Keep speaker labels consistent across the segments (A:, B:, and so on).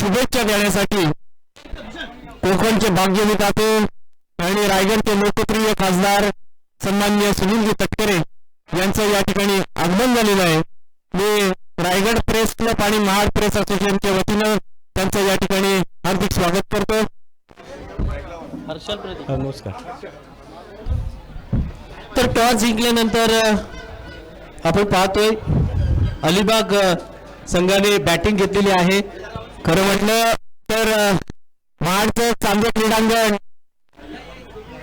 A: शुभेच्छा देण्यासाठी कोकणचे भाग्यविधाते आणि रायगडचे लोकप्रिय खासदार सन्माननीय सुनीलजी तटकरे यांचं या ठिकाणी आगमन झालेलं आहे। मी रायगड प्रेस क्लब आणि महाड प्रेस असोसिएशनच्या वतीनं त्यांचं या ठिकाणी हार्दिक स्वागत करतो।
B: नमस्कार। तर टॉस जिंकल्यानंतर आपण पाहतोय अलिबाग संघाने बॅटिंग घेतलेली आहे।
A: खरं म्हटलं तर महाडचं चांदे क्रीडांगण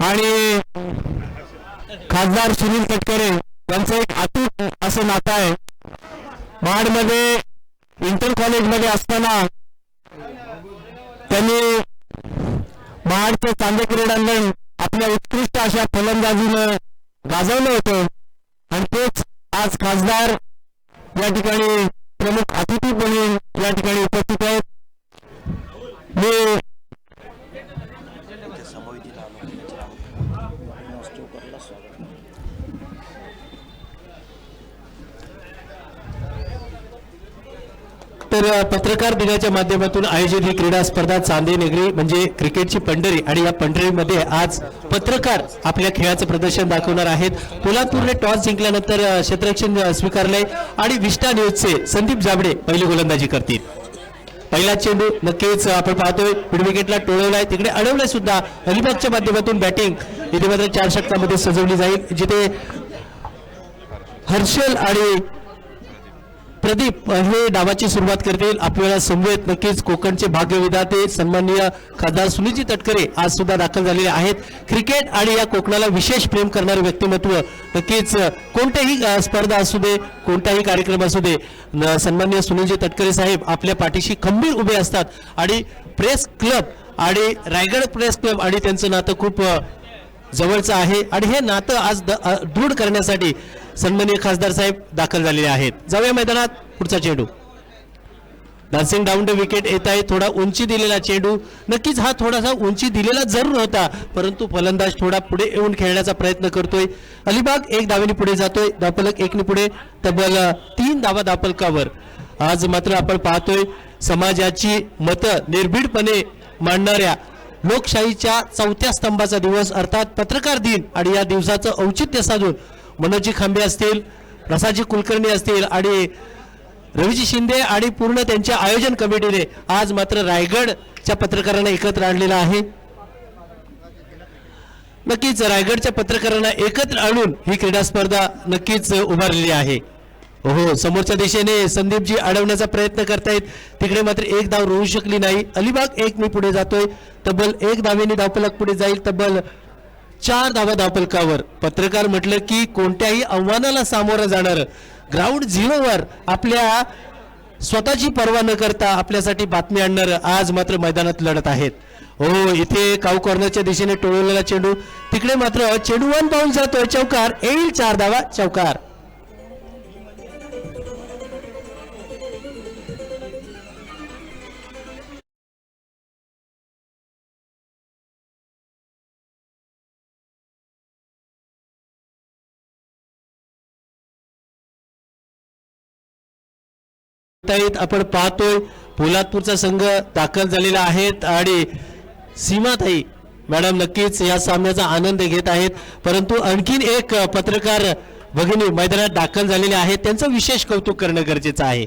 A: आणि खासदार सुनील तटकरे यांचं एक अतूट असं नातं आहे। महाडमध्ये इंटर कॉलेजमध्ये असताना त्यांनी महाडचे चांदे क्रीडांगण आपल्या उत्कृष्ट अशा फलंदाजीनं गाजवलं होतं आणि तेच आज खासदार या ठिकाणी प्रमुख अतिथी म्हणून या ठिकाणी उपस्थित आहेत। मी
B: तर पत्रकार दिनाच्या माध्यमातून आयोजित ही क्रीडा स्पर्धा चांदे नगरी म्हणजे क्रिकेटची पंढरी आणि या पंढरीमध्ये आज पत्रकार आपल्या खेळाचं प्रदर्शन दाखवणार आहेत। पोलादपूरने टॉस जिंकल्यानंतर क्षेत्ररक्षण स्वीकारले आणि विस्टा न्यूजचे संदीप जाबडे पहिली गोलंदाजी करतील। पहिला चेंडू नक्कीच आपण पाहतोय मिड विकेटला टोळवलाय, तिकडे अडवलाय सुद्धा। अलिबागच्या माध्यमातून बॅटिंग इथे मात्र 4 षटकांमध्ये सजवली जाईल, जिथे हर्षल आणि प्रदीप हे डावाची सुरुवात करतील। आपल्याला समवेत नक्कीच कोकणचे भाग्यविधाते सन्माननीय खासदार सुनीलजी तटकरे आज सुद्धा दाखल झालेले आहेत। क्रिकेट आणि या कोकणाला विशेष प्रेम करणारे व्यक्तिमत्व नक्कीच कोणत्याही स्पर्धा असू दे, कोणताही कार्यक्रम असू दे, सन्माननीय सुनीलजी तटकरे साहेब आपल्या पाठीशी खंबीर उभे असतात। आणि प्रेस क्लब आणि रायगड प्रेस क्लब आणि त्यांचं नातं खूप जवळचं आहे आणि हे नातं आज दृढ करण्यासाठी सन्माननीय खासदार साहेब दाखल झालेले आहेत। जाऊया मैदानात, पुढचा चेंडू डान्सिंग डाऊन द विकेट येत आहे। थोडा उंची दिलेला चेंडू, नक्कीच हा थोडासा उंची दिलेला जरूर होता, परंतु फलंदाज थोडा पुढे येऊन खेळण्याचा प्रयत्न करतोय। अलिबाग 1 धावेने पुढे जातोय, धावफलक 1 ने पुढे, तब्बल 3 धावा धावफलकावर। आज मात्र आपण पाहतोय समाजाची मतं निर्भीडपणे मांडणाऱ्या लोकशाहीच्या 4थ्या स्तंभाचा दिवस अर्थात पत्रकार दिन आणि या दिवसाचं औचित्य साधून मनोजी खांबे असतील, प्रसादजी कुलकर्णी असतील आणि रवीजी शिंदे आणि पूर्ण त्यांच्या आयोजन कमिटीने आज मात्र रायगडच्या पत्रकारांना एकत्र आणलेला आहे। नक्कीच रायगडच्या पत्रकारांना एकत्र आणून ही क्रीडा स्पर्धा नक्कीच उभारलेली आहे। हो, समोरच्या दिशेने संदीपजी अडवण्याचा प्रयत्न करतायत, तिकडे मात्र 1 धाव रोवू शकली नाही। अलिबाग 1 ने पुढे जातोय, तब्बल 1 धावेने धावफलक पुढे जाईल, तब्बल 4 धावा धावफलकावर। पत्रकार म्हटलं की कोणत्याही आव्हानाला सामोरं जाणार, ग्राउंड झिरोवर आपल्या स्वतःची पर्वा न करता आपल्यासाठी बातमी आणणार आज मात्र मैदानात लढत आहेत। हो, इथे काऊ कॉर्नरच्या दिशेने टोळवलेला चेंडू, तिकडे मात्र चेंडू 1 बाउंस जातोय, चौकार येईल, 4 धावा, चौकार। आपण पाहतोय पोलादपूरचा संघ दाखल झालेला आहेत आणि सीमाताई मॅडम नक्कीच या सामन्याचा आनंद घेत आहेत, परंतु आणखीन एक पत्रकार भगिनी मैदानात दाखल झालेले आहेत, त्यांचं विशेष कौतुक करणं गरजेचं आहे।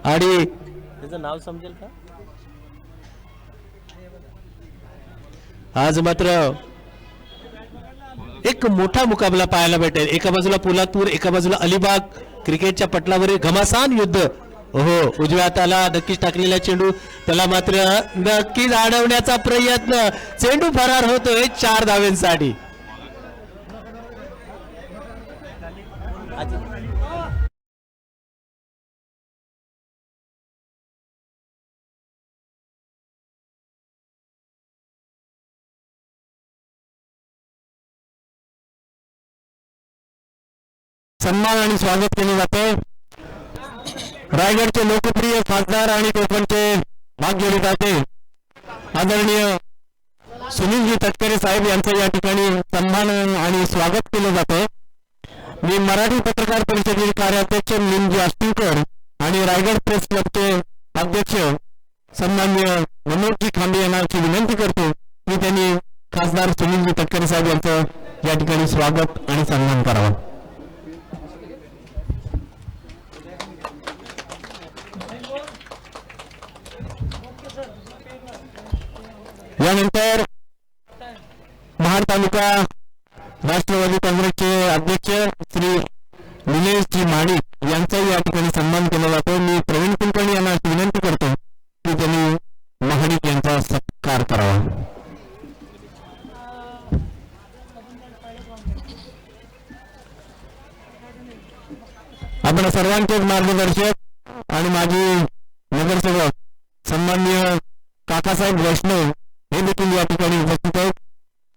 B: आणि त्याचं नाव समजेल का? आज मात्र एक मोठा मुकाबला पाहायला भेटेल, एका बाजूला पोलादपूर, एका बाजूला अलिबाग। क्रिकेटच्या पटलावरील घमासान युद्ध। हो, उजव्या हाताला नक्कीच टाकलेला चेंडू, त्याला मात्र नक्कीच अडवण्याचा प्रयत्न, चेंडू फरार होतोय 4 धावेंसाठी।
A: सन्मान आणि स्वागत केले जाते। रायगडचे लोकप्रिय खासदार आणि कोकणचे भाग्यविधाते आदरणीय सुनीलजी तटकरे साहेब यांचं या ठिकाणी सन्मान आणि स्वागत केलं जातं। मी मराठी पत्रकार परिषदेचे कार्याध्यक्ष निमजी आष्टीकर आणि रायगड प्रेस क्लबचे अध्यक्ष सन्माननीय मनोजजी खांबे यांना विनंती करतो की त्यांनी खासदार सुनीलजी तटकरे साहेब यांचं या ठिकाणी स्वागत आणि सन्मान करावा. यानंतर महाड तालुका राष्ट्रवादी काँग्रेसचे अध्यक्ष श्री निलेशजी माडिक यांचाही या ठिकाणी सन्मान केला जातो. मी प्रवीण कुलकर्णी यांना विनंती करतो की त्यांनी महाडिक यांचा सत्कार करावा. आपण सर्वांचे मार्गदर्शक आणि माजी नगरसेवक सन्माननीय काकासाहेब वैष्णव हे देखील या ठिकाणी उपस्थित आहेत.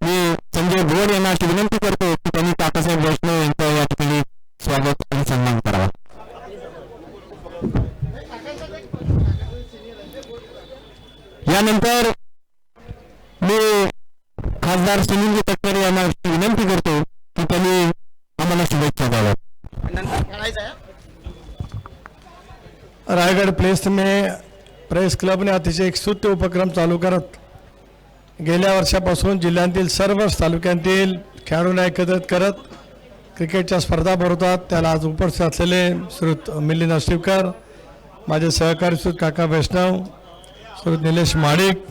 A: मी संजय भोर यांना अशी विनंती करतो की त्यांनी काकासाहेब वैष्णव यांचं या ठिकाणी स्वागत आणि सन्मान करावा. यानंतर मी खासदार सुनीलजी तटकरे यांना विनंती करतो की त्यांनी आम्हाला शुभेच्छा द्याव्यात.
C: रायगढ़ प्लेस में प्रेस क्लब ने अतिशय एक स्तुत्य उपक्रम चालू करत गेल्या वर्षापासून जिल्ह्यातील सर्व तालुक्यांतील खेळाडूंना एकत्रित करत क्रिकेटच्या स्पर्धा भरवतात. त्याला आज उपस्थित असलेले श्रीयुत मिलिंद अष्टीवकर, माझे सहकारी श्रीयुत काका वैष्णव, श्रीयुत निलेश माडिक,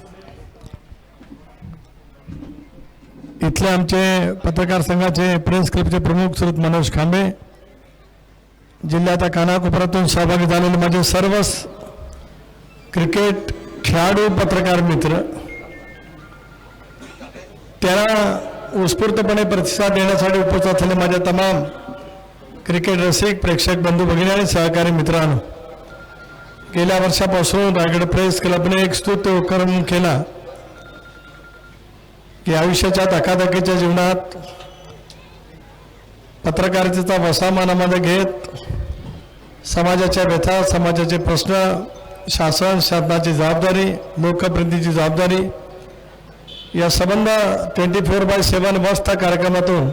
C: इथले आमचे पत्रकार संघाचे प्रेस क्लबचे प्रमुख श्रीयुत मनोज खांबे, जिल्ह्याच्या कानाकोपऱ्यातून सहभागी झालेले माझे सर्व क्रिकेट खेळाडू पत्रकार मित्र, त्यांना उत्स्फूर्तपणे प्रतिसाद देण्यासाठी उपस्थित असलेले माझ्या तमाम क्रिकेट रसिक प्रेक्षक बंधू भगिनी आणि सहकारी मित्रांनो, गेल्या वर्षापासून रायगड प्रेस क्लबने एक स्तुत्य उपक्रम केला की आयुष्याच्या धकाधकीच्या जीवनात पत्रकारितेचा वसा मनामध्ये घेत समाजाच्या व्यथा, समाजाचे प्रश्न, शासनाची जबाबदारी, लोकप्रतिनिधीची जबाबदारी या संबंध 24/7 वाजता कार्यक्रमातून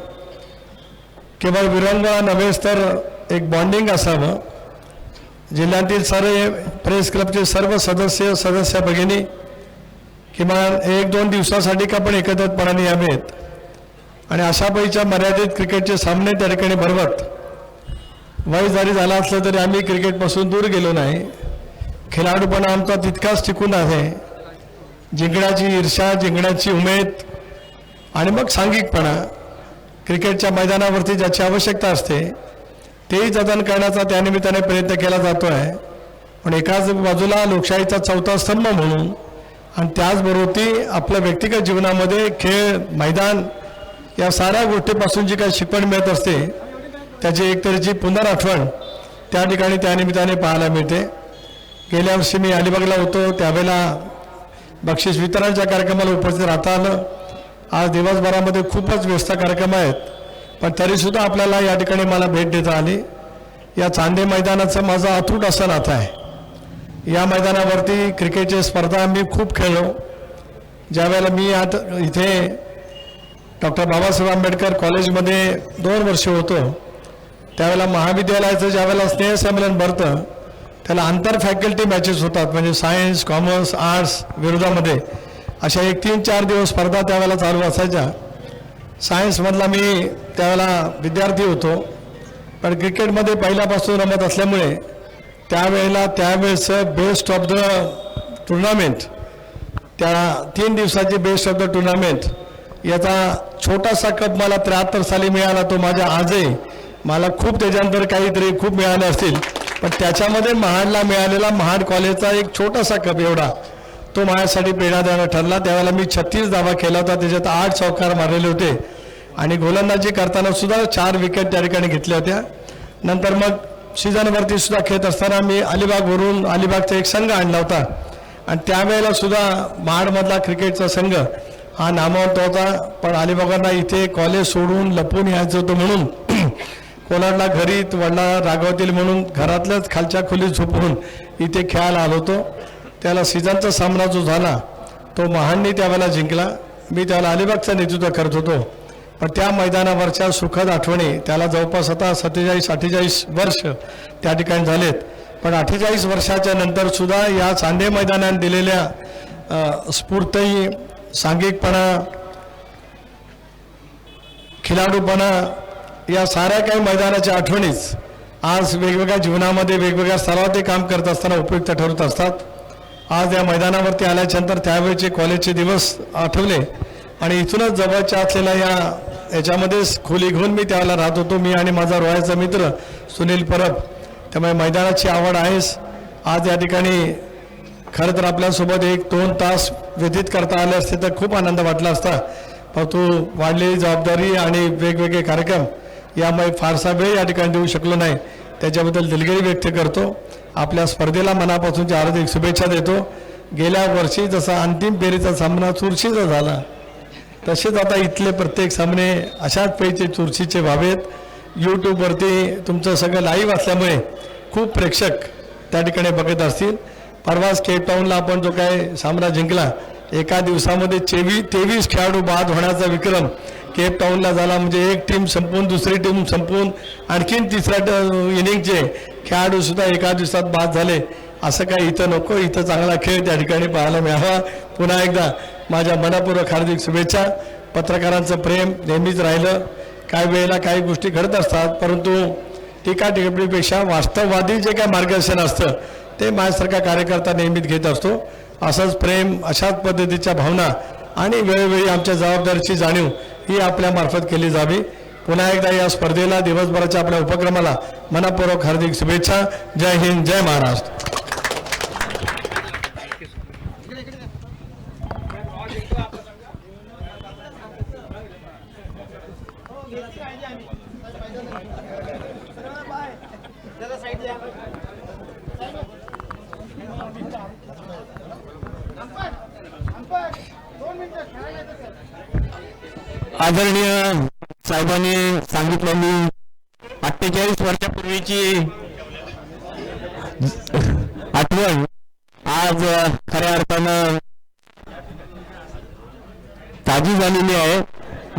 C: केवळ विरंगुळा नव्हेच तर एक बॉन्डिंग असावं. जिल्ह्यातील सर्व प्रेस क्लबचे सर्व सदस्य भगिनी किमान 1-2 दिवसासाठी का पण एकत्रितपणाने यावेत आणि अशापैकीच्या मर्यादित क्रिकेटचे सामने त्या ठिकाणी भरवत. वय जरी झाला असलं तरी आम्ही क्रिकेटपासून दूर गेलो नाही. खेळाडूपणा आमचा तितकाच टिकून आहे. जिंकण्याची ईर्ष्या, जिंकण्याची उमेद आणि मग सांघिकपणा, क्रिकेटच्या मैदानावरती ज्याची आवश्यकता असते तेही जतन करण्याचा त्यानिमित्ताने प्रयत्न केला जातो आहे. पण एकाच बाजूला लोकशाहीचा चौथा स्तंभ म्हणून आणि त्याचबरोबर आपल्या व्यक्तिगत जीवनामध्ये खेळ, मैदान या साऱ्या गोष्टीपासून जी काही शिकवण मिळत असते त्याची एकतरीची पुनराठवण त्या ठिकाणी त्यानिमित्ताने पाहायला मिळते. गेल्या वर्षी मी अलिबागला होतो, त्यावेळेला बक्षीस वितरणाच्या कार्यक्रमाला उपस्थित राहता आलं. आज दिवसभरामध्ये खूपच व्यस्त कार्यक्रम आहेत, पण तरीसुद्धा आपल्याला या ठिकाणी मला भेट देता आली. या चांदे मैदानाचं माझं अतूट असं नातं आहे. या मैदानावरती क्रिकेटची स्पर्धा मी खूप खेळलो. ज्यावेळेला मी आता इथे डॉक्टर बाबासाहेब आंबेडकर कॉलेजमध्ये 2 वर्ष होतो, त्यावेळेला महाविद्यालयाचं ज्यावेळेला स्नेहसंमेलन भरतं त्याला आंतर फॅकल्टी मॅचेस होतात, म्हणजे सायन्स, कॉमर्स, आर्ट्स विरोधामध्ये अशा 1-3-4 दिवस स्पर्धा त्यावेळेला चालू असायच्या. सायन्समधला मी त्यावेळेला विद्यार्थी होतो, पण क्रिकेटमध्ये पहिल्यापासून रमत असल्यामुळे त्यावेळेचं बेस्ट ऑफ द टुर्नामेंट, त्या 3 दिवसाची बेस्ट ऑफ द टुर्नामेंट याचा छोटासा कप मला 73 साली मिळाला. तो माझ्या आजही मला खूप त्याच्यानंतर काहीतरी खूप मिळाले असतील, पण त्याच्यामध्ये महाडला मिळालेला महाड कॉलेजचा एक छोटासा कप एवढा तो माझ्यासाठी प्रेरणादायी ठरला. त्यावेळेला मी 36 धावा केला होता, त्याच्यात 8 चौकार मारलेले होते आणि गोलंदाजी करताना सुद्धा 4 विकेट त्या ठिकाणी घेतल्या होत्या. नंतर मग सीझनवरती सुद्धा खेळत असताना मी अलिबागवरून अलिबागचा एक संघ आणला होता आणि त्यावेळेला सुद्धा महाडमधला क्रिकेटचा संघ हा नामवंत होता. पण अलिबागांना इथे कॉलेज सोडून लपून यायचं होतं म्हणून कोलाडला घरी वडला रागवतील म्हणून घरातल्याच खालच्या खोलीत झोपून इथे खेळायला आलो होतो. त्याला सीझनचा सामना जो झाला तो महाडनी त्यावेळेला जिंकला. मी त्याला अलिबागचं नेतृत्व करत होतो, पण त्या मैदानावरच्या सुखद आठवणी त्याला जवळपास आता 47-48 वर्ष त्या ठिकाणी झालेत. पण 48 वर्षाच्या नंतर सुद्धा या चांदे मैदानात दिलेल्या स्फूर्ती, सांघिकपणा, खिलाडूपणा या साऱ्या काही मैदानाच्या आठवणीच आज वेगवेगळ्या जीवनामध्ये वेगवेगळ्या स्तरावर ते काम करत असताना उपयुक्त ठरत असतात. आज या मैदानावरती आल्याच्यानंतर त्यावेळेचे कॉलेजचे दिवस आठवले आणि इथूनच जवळच्या असलेल्या याच्यामध्येच खोली घेऊन मी त्यावेळेला राहत होतो, मी आणि माझा रोहायचा मित्र सुनील परब. त्यामुळे मैदानाची आवड आहेच. आज या ठिकाणी खरं तर आपल्यासोबत 1-2 तास व्यतीत करता आले असते तर खूप आनंद वाटला असता, परंतु वाढलेली जबाबदारी आणि वेगवेगळे कार्यक्रम यामुळे फारसा वेळ या ठिकाणी देऊ शकलो नाही. त्याच्याबद्दल दिलगिरी व्यक्त करतो. आपल्या स्पर्धेला मनापासूनची हार्दिक शुभेच्छा देतो. गेल्या वर्षी जसा अंतिम फेरीचा सामना चुरशीचा झाला तसेच आता इथले प्रत्येक सामने अशाच पैकी चुरशीचे व्हावेत. यूट्यूबवरती तुमचं सगळं लाईव्ह असल्यामुळे खूप प्रेक्षक त्या ठिकाणी बघत असतील. परवाच केपटाऊनला आपण जो काय सामना जिंकला, एका दिवसामध्ये 23 खेळाडू बाद होण्याचा विक्रम केपटाऊनला झाला. म्हणजे एक टीम संपून दुसरी टीम संपून आणखीन तिसऱ्या इनिंगचे खेळाडूसुद्धा एका दिवसात बाद झाले. असं काही इथं नको, इथं चांगला खेळ त्या ठिकाणी पाहायला मिळावा. पुन्हा एकदा माझ्या मनपूर्वक हार्दिक शुभेच्छा. पत्रकारांचं प्रेम नेहमीच राहिलं. काही वेळेला काही गोष्टी घडत असतात, परंतु टीका टिप्पणीपेक्षा वास्तववादी जे काय मार्गदर्शन असतं ते माझ्यासारखा कार्यकर्ता नेहमीच घेत असतो. असंच प्रेम, अशाच पद्धतीच्या भावना आणि वेळोवेळी आमच्या जबाबदारीची जाणीव ही आपल्यामार्फत केली जावी. पुन्हा एकदा या स्पर्धेला, दिवसभराच्या आपल्या उपक्रमाला मनपूर्वक हार्दिक शुभेच्छा. जय हिंद, जय महाराष्ट्र.
A: आदरणीय साहेबांनी सांगितलेली 48 वर्षापूर्वीची आठवण आज खऱ्या अर्थानं ताजी झालेली आहे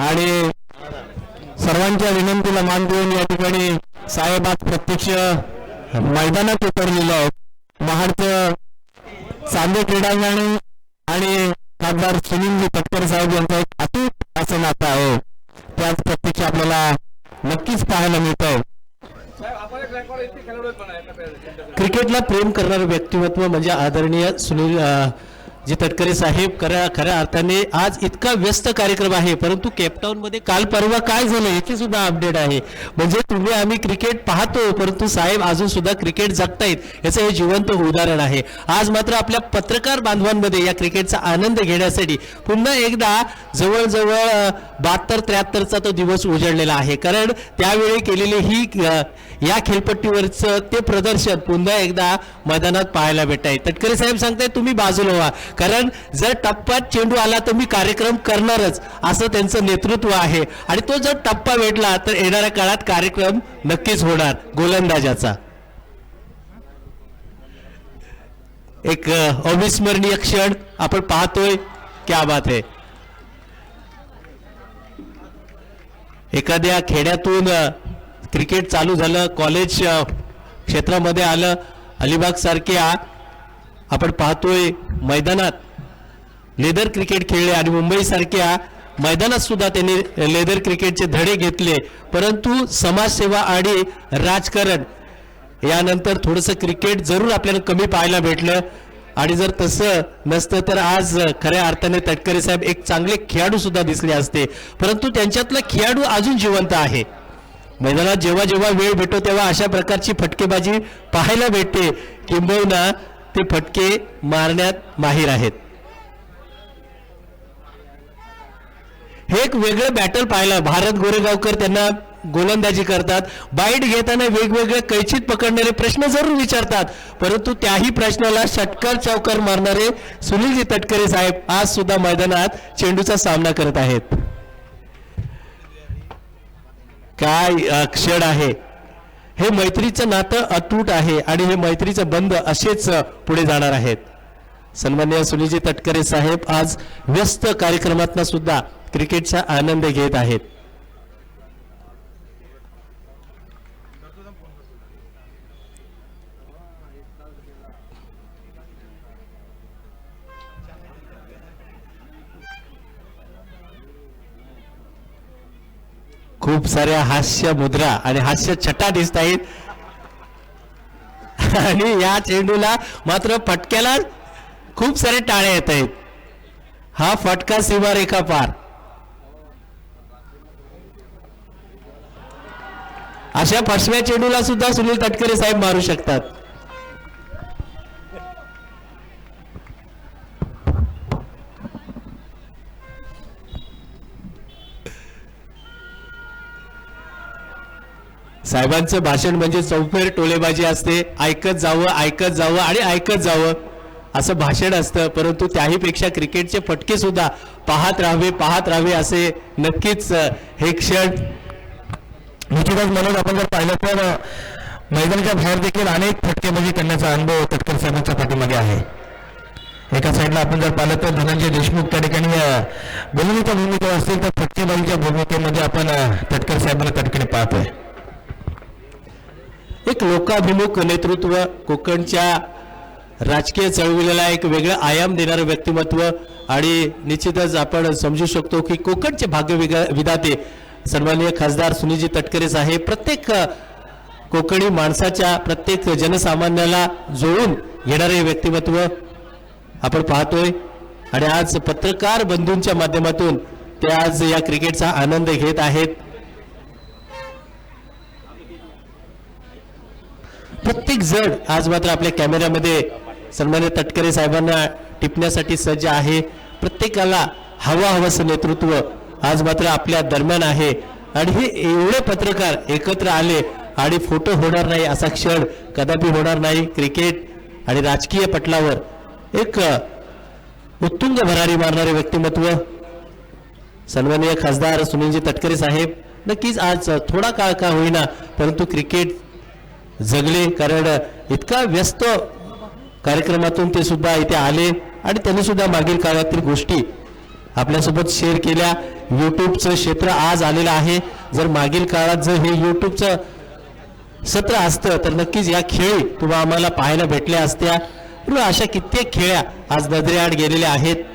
A: आणि सर्वांच्या विनंतीला मान देऊन या ठिकाणी साहेब आज प्रत्यक्ष मैदानात उतरलेले आहेत. महाडचं चांदे क्रीडांगण आणि खासदार सुनीलजी तटकरे साहेब यांचा एक अतूट असं नातं आहे, त्याच प्रत्यक्ष आपल्याला नक्कीच पाहायला मिळत आहे.
B: क्रिकेटला प्रेम करणारं व्यक्तिमत्व म्हणजे आदरणीय सुनील जी तटकरे साहेब. खऱ्या अर्थाने आज इतका व्यस्त कार्यक्रम आहे, परंतु केपटाऊनमध्ये काल परवा काय झालं याची सुद्धा अपडेट आहे. म्हणजे तुम्ही आम्ही क्रिकेट पाहतो, परंतु साहेब अजून सुद्धा क्रिकेट जगतायत याचं हे जिवंत उदाहरण आहे. आज मात्र आपल्या पत्रकार बांधवांमध्ये या क्रिकेटचा आनंद घेण्यासाठी पुन्हा एकदा जवळजवळ 72-73चा तो दिवस उजळलेला आहे. कारण त्यावेळी केलेली ही या खेळपट्टीवरचं ते प्रदर्शन पुन्हा एकदा मैदानात पाहायला भेटत आहे. तटकरे साहेब सांगतायत तुम्ही बाजूला व्हा, कारण जर टप्प्यात चेंडू आला तर मी कार्यक्रम करणारच असं त्यांचं नेतृत्व आहे. आणि तो जर टप्पा भेटला तर येणाऱ्या काळात कार्यक्रम नक्कीच होणार गोलंदाजाचा. एक अविस्मरणीय क्षण आपण पाहतोय. क्या बात आहे. एखाद्या खेड्यातून क्रिकेट चालू झालं, कॉलेज क्षेत्रामध्ये आलं, अलिबाग सारख्या आपण पाहतोय मैदानात लेदर क्रिकेट खेळले आणि मुंबई सारख्या मैदानात सुद्धा त्यांनी लेदर क्रिकेटचे धडे घेतले. परंतु समाजसेवा आणि राजकारण यानंतर थोडंसं क्रिकेट जरूर आपल्याला कमी पाहायला भेटलं. आणि जर तसं नसतं तर आज खऱ्या अर्थाने तटकरे साहेब एक चांगले खेळाडू सुद्धा दिसले असते. परंतु त्यांच्यातला खेळाडू अजून जिवंत आहे. मैदानात जेव्हा जेव्हा वेळ भेटतो तेव्हा अशा प्रकारची फटकेबाजी पाहायला भेटते, किंबहुना ते फटके मारण्यात माहीर आहेत. हे एक वेगळं बॅटल पाहिलं. भारत गोरेगावकर त्यांना गोलंदाजी करतात, बाईट घेताना वेगवेगळे कैचित पकडणारे प्रश्न जरूर विचारतात, परंतु त्याही प्रश्नाला षटकार चौकार मारणारे सुनीलजी तटकरे साहेब आज सुद्धा मैदानात चेंडूचा सामना करत आहेत. काय क्षण आहे. हे मैत्रीचं नातं अतूट आहे आणि हे मैत्रीचं बंध असेच पुढे जाणार आहेत. सन्माननीय सुनीलजी तटकरे साहेब आज व्यस्त कार्यक्रमातून सुद्धा क्रिकेटचा आनंद घेत आहेत. खूप साऱ्या हास्य मुद्रा आणि हास्य छटा दिसत आहेत आणि या चेंडूला मात्र फटक्याला खूप सारे टाळे येत आहेत. हा फटका सीमारेखा पार. अशा फसव्या चेंडूला सुद्धा सुनील तटकरे साहेब मारू शकतात. साहेबांचं भाषण म्हणजे चौफेर टोलेबाजी असते. ऐकत जावं आणि ऐकत जावं असं भाषण असतं. परंतु त्याही पेक्षा क्रिकेटचे फटके सुद्धा पाहत राहावे असे नक्कीच हे क्षण.
A: निश्चितच म्हणून आपण जर पाहिलं तर मैदानाच्या बाहेर देखील अनेक फटकेबाजी करण्याचा अनुभव तटकरे साहेबांच्या पाठीमागे आहे. एका साईडला आपण जर पाहिलं तर धनंजय देशमुख त्या ठिकाणी बोलणीच्या भूमिकेवर असतील तर फटकेबाजीच्या भूमिकेमध्ये आपण तटकरे साहेबांना त्या ठिकाणी पाहतोय.
B: एक लोकाभिमुख नेतृत्व, कोकणच्या राजकीय चळवळीला एक वेगळं आयाम देणारं व्यक्तिमत्व आणि निश्चितच आपण समजू शकतो की कोकणचे भाग्य विधाते सन्माननीय खासदार सुनीलजी तटकरे साहेब प्रत्येक कोकणी माणसाच्या, प्रत्येक जनसामान्याला जोडून घेणारे व्यक्तिमत्व आपण पाहतोय. आणि आज पत्रकार बंधूंच्या माध्यमातून ते आज या क्रिकेटचा आनंद घेत आहेत. प्रत्येक जण आज मात्र आपल्या कॅमेऱ्यामध्ये सन्माननीय तटकरे साहेबांना टिपण्यासाठी सज्ज आहे. प्रत्येकाला हवंसं नेतृत्व आज मात्र आपल्या दरम्यान आहे. आणि हे एवढे पत्रकार एकत्र आले आणि फोटो होणार नाही असा क्षण कदापि होणार नाही. क्रिकेट आणि राजकीय पटलावर एक उत्तुंग भरारी मारणारे व्यक्तिमत्व सन्माननीय खासदार सुनीलजी तटकरे साहेब नक्कीच आज थोडा काळ का होईना परंतु क्रिकेट जगले. कारण इतका व्यस्त कार्यक्रमातून ते सुद्धा इथे आले आणि त्यांनी सुद्धा मागील काळातील गोष्टी आपल्यासोबत शेअर केल्या. यूट्यूबचं क्षेत्र आज आलेलं आहे. जर मागील काळात जर हे यूट्यूबचं सत्र असतं तर नक्कीच या खेळी तुम्हा आम्हाला पाहायला भेटल्या असत्या. परंतु अशा कित्येक खेळ्या आज नजरेआड गेलेल्या आहेत.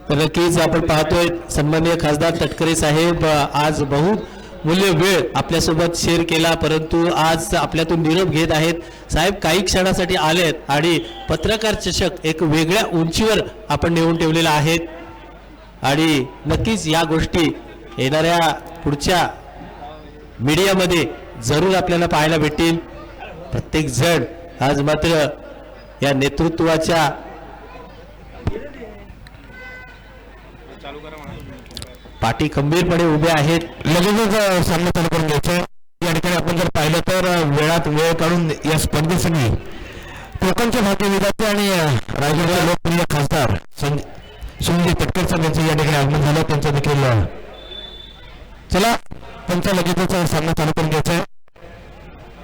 B: नक्कीच आपण पाहतोय सन्माननीय खासदार तटकरे साहेब आज बहुमूल्य वेळ आपल्यासोबत शेअर केला परंतु आज आपल्यातून निरोप घेत आहेत. साहेब काही क्षणासाठी आलेत आणि पत्रकार चषक एक वेगळ्या उंचीवर आपण नेऊन ठेवलेला आहेत आणि नक्कीच या गोष्टी येणाऱ्या पुढच्या मीडियामध्ये जरूर आपल्याला पाहायला भेटतील. प्रत्येक जण आज मात्र या नेतृत्वाच्या पाठी खंबीरपणे उभे आहेत.
A: लगेचच सामना चालू करून घ्यायचा. या ठिकाणी आपण जर पाहिलं तर वेळात वेळ काढून या स्पर्धेसाठी कोकणचे भाग्य विधाते आणि रायगडचे लोकप्रिय खासदार सुनील तटकरे साहेब यांचं या ठिकाणी आगमन झालं. त्यांचं देखील चला त्यांचा लगेचच सामना चालू करून घ्यायचा आहे.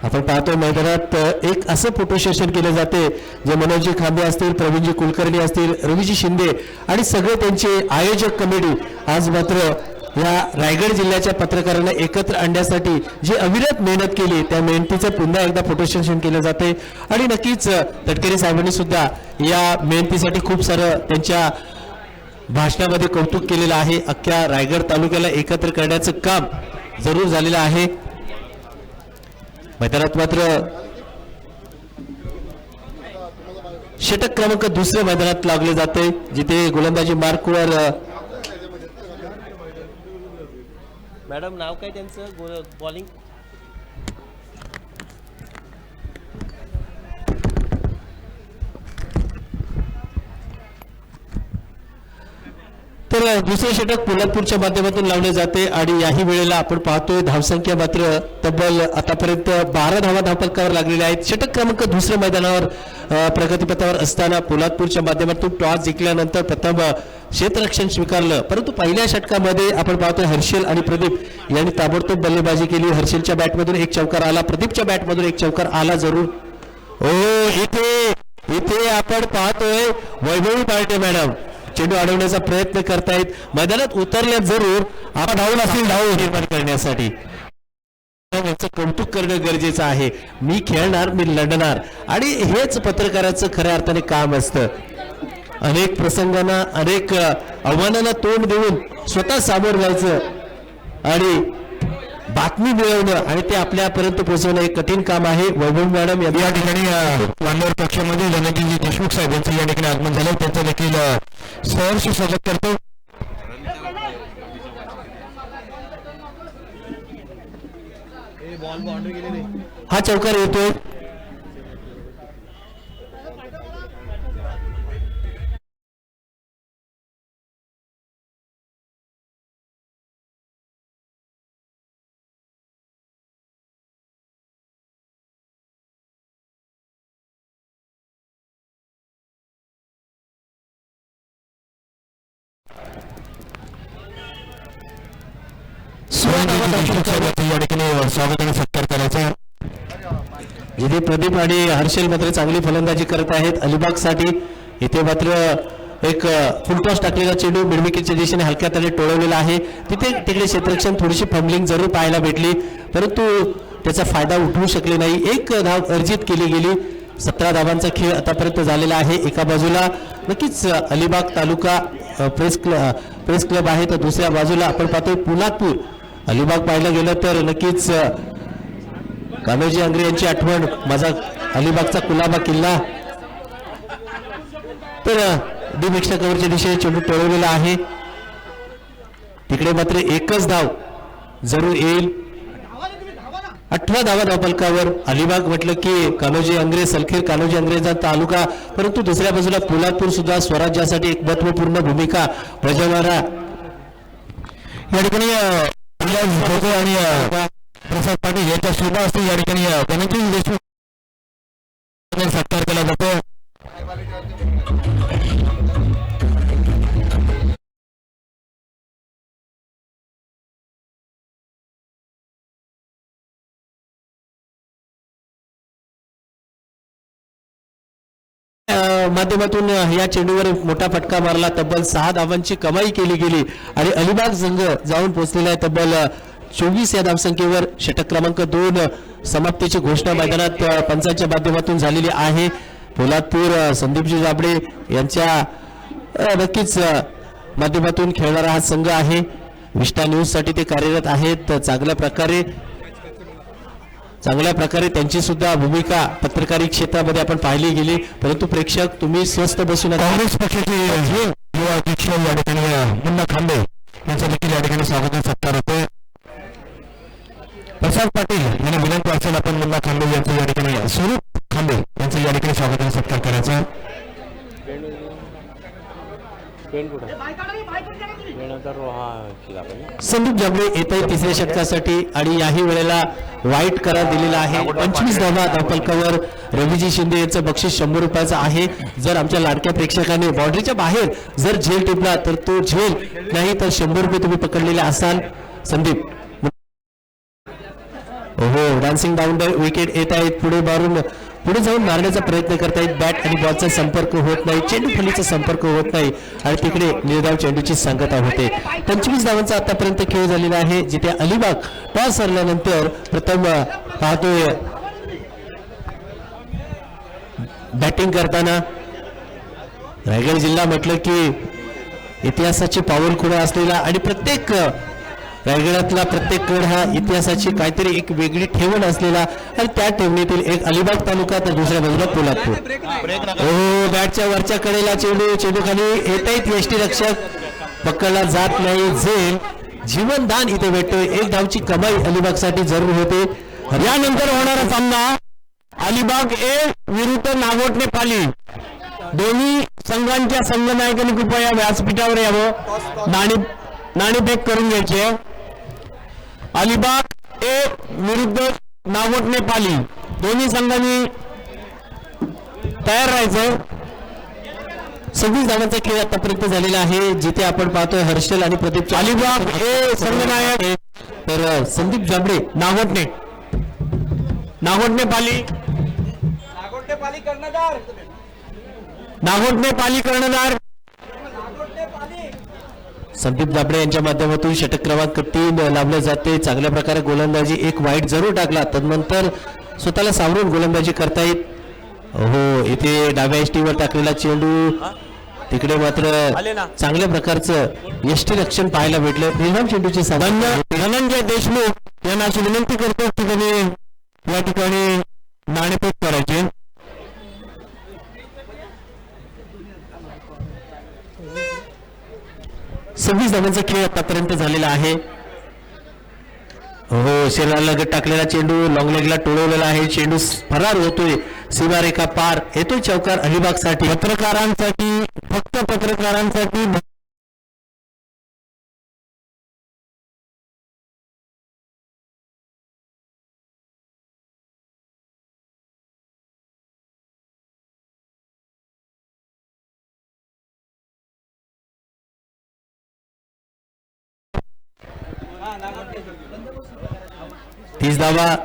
B: आपण पाहतो मैदानात एक असं फोटो सेशन केले जाते जे मनोजी खांबे असतील, प्रवीणजी कुलकर्णी असतील, रवीजी शिंदे आणि सगळे त्यांचे आयोजक कमिटी आज मात्र या रायगड जिल्ह्याच्या पत्रकारांना एकत्र आणण्यासाठी जी अविरत मेहनत केली त्या मेहनतीचं पुन्हा एकदा फोटो सेशन केलं जाते. आणि नक्कीच तटकरे साहेबांनी सुद्धा या मेहनतीसाठी खूप सारं त्यांच्या भाषणामध्ये कौतुक केलेलं आहे. अख्ख्या रायगड तालुक्याला एकत्र करण्याचं काम जरूर झालेलं आहे. मैदानात मात्र षटक क्रमांक दुसऱ्या मैदानात लागले जाते जिथे गोलंदाजी मार्कवर मॅडम नाव काय त्यांचं बॉलिंग तर दुसरे षटक पोलादपूरच्या माध्यमातून लावले जाते आणि याही वेळेला आपण पाहतोय धावसंख्या मात्र तब्बल आतापर्यंत 12 धावा धावपलकावर लागलेल्या आहेत. षटक क्रमांक दुसऱ्या मैदानावर प्रगतीपथावर असताना पोलादपूरच्या माध्यमातून टॉस जिंकल्यानंतर प्रथम क्षेत्ररक्षण स्वीकारलं परंतु पहिल्या षटकामध्ये आपण पाहतोय हर्षल आणि प्रदीप यांनी ताबडतोब बल्लेबाजी केली. हर्षलच्या बॅटमधून एक चौकार आला, प्रदीपच्या बॅटमधून एक चौकार आला जरूर.
A: इथे
B: इथे आपण पाहतोय वैभवी पार्टे मॅडम चेंडू अडवण्याचा प्रयत्न करतायत. मैदानात उतरल्या जरूर आपण धावून असतील धाव निर्माण करण्यासाठी यांचं कौतुक करणं गरजेचं आहे. मी खेळणार, मी लढणार, आणि हेच पत्रकाराचं खऱ्या अर्थाने काम असतं. अनेक प्रसंगांना, अनेक आव्हानांना तोंड देऊन स्वतः सामोरं जायचं आणि बातमी मिळवणं आणि ते आपल्यापर्यंत पोहोचवणं एक कठीण काम आहे. वैभव मॅडम
A: या ठिकाणी मान्यवर पक्षामध्ये धनंजयजी देशमुख साहेब यांचं या ठिकाणी आगमन झालं. त्यांचं देखील सहर्ष स्वागत करतो.
B: हा चौकार येतोय.
A: या ठिकाणी स्वागत आणि सत्कार करायचा.
B: जिथे प्रदीप आणि हर्षल मात्र चांगली फलंदाजी करत आहेत अलिबागसाठी. इथे मात्र एक फुलटॉस टाकलेला चेंडू मिडविकेटच्या दिशेने हलक्या तऱ्हे टोळवलेला आहे. तिकडे क्षेत्ररक्षण थोडीशी फंबलिंग जरूर पाहायला भेटली, परंतु त्याचा फायदा उठवू शकले नाही. एक धाव अर्जित केली गेली. 17 धावांचा खेळ आतापर्यंत झालेला आहे. एका बाजूला नक्कीच अलिबाग तालुका प्रेस क्लब आहे, तर दुसऱ्या बाजूला आपण पाहतोय पोलादपूर. अलिबाग पाहायला गेलं तर नक्कीच कान्होजी आंग्रे यांची आठवण, माझा अलिबागचा कुलाबा किल्ला. तर डीपेक्षा कव्हरच्या दिशेने चेंडू टोळवलेला आहे. तिकडे मात्र एकच धाव जरूर येईल. 18 धावा धावफलकावर. अलिबाग म्हटलं की कान्होजी आंग्रे, सलखेर कान्होजी आंग्रेचा तालुका, परंतु दुसऱ्या बाजूला पोलादपूर सुद्धा स्वराज्यासाठी एक महत्वपूर्ण भूमिका बजावणारा.
A: या ठिकाणी आणि प्रसाद पाटील यांच्या शोभा असतील. या ठिकाणी धनंजय देशमुख सत्कार केला जातो.
B: माध्यमातून या चेंडूवर मोठा फटका मारला. तब्बल 6 धावांची कमाई केली गेली आणि अलिबाग संघ जाऊन पोहोचलेला आहे तब्बल 24 या धावसंख्येवर. षटक क्रमांक 2 समाप्तीची घोषणा मैदानात पंचांच्या माध्यमातून झालेली आहे. पोलादपूर संदीपजी जाबडे यांच्या नक्कीच माध्यमातून खेळणारा हा संघ आहे. विस्टा न्यूज साठी ते कार्यरत आहेत. चांगल्या प्रकारे त्यांची सुद्धा भूमिका पत्रकारी क्षेत्रामध्ये आपण पाहिली गेली, परंतु प्रेक्षक तुम्ही स्वस्थ बसून
A: काँग्रेस पक्षाचे युवा अध्यक्ष या ठिकाणी मुन्ना खांबे यांचा देखील या ठिकाणी स्वागत सत्कार होतोय. प्रसाद पाटील यांना विनंती असेल आपण मुन्ना खांबे यांचं या ठिकाणी, स्वरूप खांबे यांचं या ठिकाणी स्वागत आणि सत्कार करायचा.
B: संदीप जांभळे येत आहे तिसऱ्या षटकासाठी आणि याही वेळेला वाईट करार दिलेला आहे. 25 धावा धावफलकावर. रवीजी शिंदे यांचं बक्षीस 100 रुपयाचं आहे. जर आमच्या लाडक्या प्रेक्षकांनी बाउंड्रीच्या बाहेर जर झेल टिपला तर तो झेल नाही तर 100 रुपये तुम्ही पकडलेले असाल. संदीप हो डान्सिंग डाऊन विकेट येत आहेत. पुढे जाऊन मारण्याचा प्रयत्न करतायत. बॅट आणि बॉलचा संपर्क होत नाही, चेंडू फलीचा संपर्क होत नाही आणि तिकडे निर्धाव चेंडूची सांगता होते. 25 धावांचा आतापर्यंत खेळ झालेला आहे, जिथे अलिबाग टॉस हरल्यानंतर प्रथम पाहतोय बॅटिंग करताना. रायगड जिल्हा म्हटलं की इतिहासाची पाऊलखुणा असलेला आणि प्रत्येक रायगडातला प्रत्येक गड हा इतिहासाची काहीतरी एक वेगळी ठेवण असलेला आणि त्या ठेवणीतील एक अलिबाग तालुका, तर दुसऱ्या बाजूला पोलादपूर. हो बॅटच्या वरच्या कडेला चेंडू खाली येत आहेत. यष्टीरक्षक पकडला जात नाही. झेल जीवनदान इथे भेटतोय. 1 धावची कमाई अलिबागसाठी जरूर होते.
A: यानंतर होणारा सामना अलिबाग ए विरुद्ध नागोठणे पाली. दोन्ही संघांच्या संघनायकांनी कृपया व्यासपीठावर यावं. नाणेफेक करून घ्यायचे. अलिबाग ए विरुद्ध नागोठणे पाली, दोन्ही संघांनी तयार राहायचं.
B: 26 धावांचा खेळ आतापर्यंत झालेला आहे, जिथे आपण पाहतोय हर्षल आणि प्रदीप.
A: अलिबाग ए संघनायक
B: तर संदीप जांभळे
A: नागोठणे पाली. नागोठणे पाली कर्णधार
B: संदीप दाबडे यांच्या माध्यमातून षटक क्रमांक 3 लावले जाते. चांगल्या प्रकारे गोलंदाजी, एक वाईट जरूर टाकला, तदनंतर स्वतःला सावरून गोलंदाजी करतायत. हो, इथे डाव्या एष्टीवर टाकलेला चेंडू, तिकडे मात्र चांगल्या प्रकारचं यष्टी रक्षण पाहायला भेटलं. निर्णाम चेंडूची
A: धनंजय देशमुख यांना अशी विनंती करतो की त्यांनी या ठिकाणी नाणेफेक करायचे.
B: सव्वीस धावांचा खेळ आतापर्यंत झालेला आहे. हो, शरीराला लगत टाकलेला चेंडू लॉंग लेगला टोळवलेला आहे. चेंडू फरार होतोय, सीमारेखा पार, येतोय चौकार अलिबागसाठी.
A: पत्रकारांसाठी, फक्त पत्रकारांसाठी
B: तीस धावा.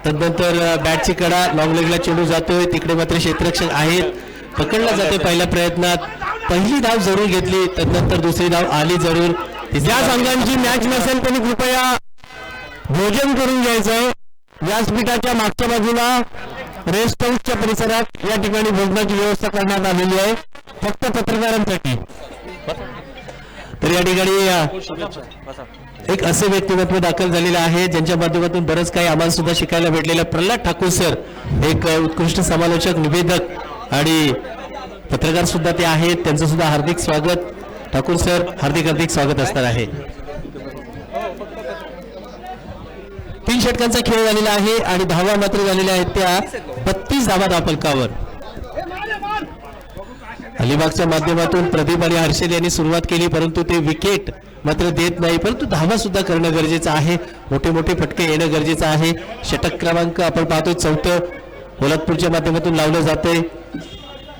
B: तदनंतर बॅटची कडा, लॉंग लेगला चेंडू जातोय, तिकडे मात्र क्षेत्ररक्षक आहेत, पकडला जातोय पहिल्या प्रयत्नात. पहिली धाव जरूर घेतली, तदनंतर दुसरी धाव आली जरूर.
A: ज्या संघांची मॅच नसेल त्यांनी कृपया भोजन करून घ्यायचंय. व्यासपीठाच्या मागच्या बाजूला रेस्ट हाऊसच्या परिसरात या ठिकाणी भोजनाची व्यवस्था करण्यात आलेली आहे, फक्त पत्रकारांसाठी.
B: तर या ठिकाणी एक असे व्यक्तिमत्व दाखल झालेलं आहे ज्यांच्या माध्यमातून बरंच काही आम्हाला सुद्धा शिकायला भेटलेलं. प्रल्हाद ठाकूर सर, एक उत्कृष्ट समालोचक, निवेदक आणि पत्रकार सुद्धा ते आहेत. त्यांचं सुद्धा हार्दिक स्वागत. ठाकूर सर, हार्दिक हार्दिक स्वागत असणार आहे. 3 षटकांचा खेळ झालेला आहे आणि धावा मात्र झालेल्या आहेत त्या 32 धावा धावफलकावर. अलिबागच्या माध्यमातून प्रदीप आणि हर्षल यांनी सुरुवात केली, परंतु ते विकेट मात्र देत नाही. परंतु धावा सुद्धा करणं गरजेचं आहे, मोठे मोठे फटके येणं गरजेचं आहे. षटक क्रमांक आपण पाहतोय 4 पोलादपूरच्या माध्यमातून लावलं जाते.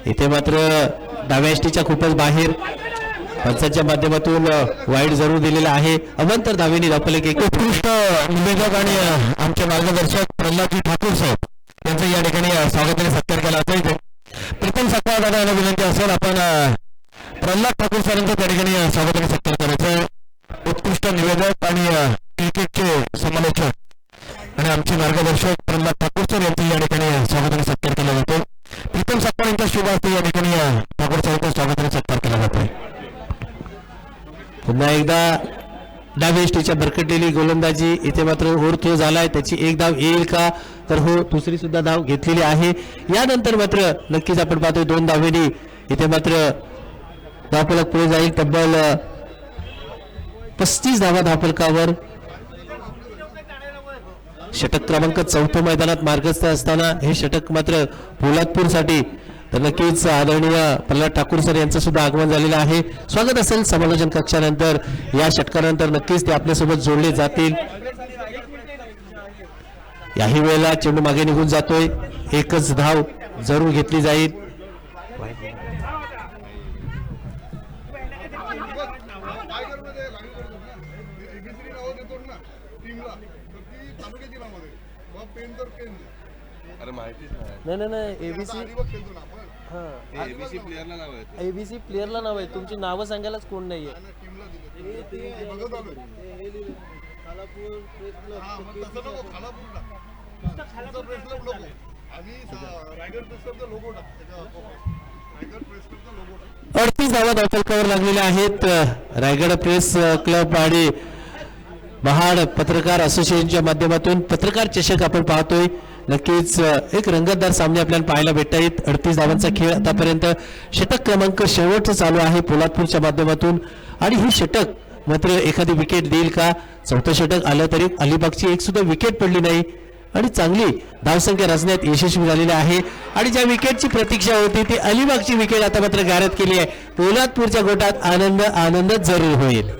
B: इथे मात्र डाव्या एष्टीच्या खूपच बाहेर, पंचांच्या माध्यमातून वाईट जरूर दिलेला आहे. अवंतर धावेने धावफलक एक.
A: उत्कृष्ट निवेदक आणि आमचे मार्गदर्शक प्रल्हादजी ठाकूर साहेब यांचं या ठिकाणी स्वागताने सत्कार केला जातो. प्रथम सत्कार दादा यांना विनंती असेल, आपण प्रल्हाद ठाकूर सरांचं त्या ठिकाणी स्वागताने सत्कार करायचं. उत्कृष्ट निवेदक आणि क्रिकेटचे समालोचक आणि आमचे मार्गदर्शक प्रल्हाद ठाकूर सर यांचं या ठिकाणी स्वागताने सत्कार केला जातो. प्रीतम सत्कार यांच्या शुभ हस्ते या ठिकाणी ठाकूर सरांचा स्वागताने सत्कार केला जातो.
B: पुन्हा एकदा डाव्या एष्टीच्या भरकटलेली गोलंदाजी, इथे मात्र ओव्हरथ्रो झालाय, त्याची एक धाव येईल का? तर हो, दुसरी सुद्धा धाव घेतलेली आहे. यानंतर मात्र नक्कीच आपण पाहतोय 2 धावेनी इथे मात्र धावफलक पुढे जाईल. तब्बल 35 धावा धावफलकावर. षटक क्रमांक 4 मैदानात मार्गस्थ असताना हे षटक मात्र पोलादपूरसाठी. तर नक्कीच आदरणीय प्रल्हाद ठाकूर सर यांचं सुद्धा आगमन झालेलं आहे. स्वागत असेल समालोचन कक्षानंतर. या षटकानंतर नक्कीच ते आपल्यासोबत जोडले जातील. याही वेळेला चेंडू मागे निघून जातोय, एकच धाव जरूर घेतली जाईल.
D: नाही एबीसी एबीसी प्लेयरला नाव आहे. तुमची नावं सांगायलाच कोण नाहीये.
B: अडतीस धावा धावफलकावर लागलेल्या आहेत. रायगड प्रेस क्लब आणि महाड पत्रकार असोसिएशनच्या माध्यमातून पत्रकार चषक आपण पाहतोय. नक्कीच एक रंगतदार सामने आपल्याला पाहायला भेटत आहेत. 38 धावांचा खेळ आतापर्यंत. षटक क्रमांक शेवटचं चालू आहे पोलादपूरच्या माध्यमातून आणि हे षटक मात्र एखादी विकेट देईल का? 4थं षटक आलं तरी अलिबागची एक सुद्धा विकेट पडली नाही आणि चांगली धावसंख्या रचण्यात यशस्वी झालेली आहे. आणि ज्या विकेटची प्रतीक्षा होती ती अलिबागची विकेट आता मात्र गारद केली आहे. पोलादपूरच्या गोटात आनंदच जरूर होईल.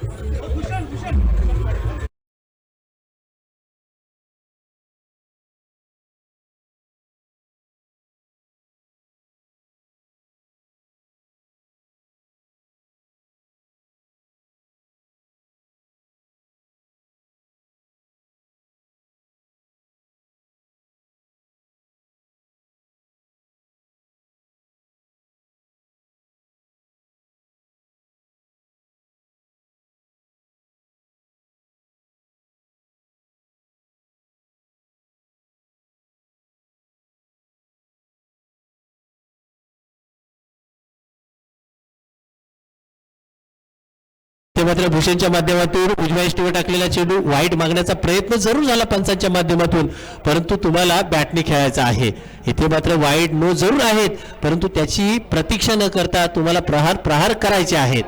B: इथे मात्र भूषणच्या माध्यमातून उजव्या इष्टीवर टाकलेला चेंडू वाईट मागण्याचा प्रयत्न जरूर झाला पंचांच्या माध्यमातून, परंतु तुम्हाला बॅटने खेळायचा आहे. इथे मात्र वाईट नो जरूर आहेत, परंतु त्याची प्रतीक्षा न करता तुम्हाला प्रहार करायचे आहेत.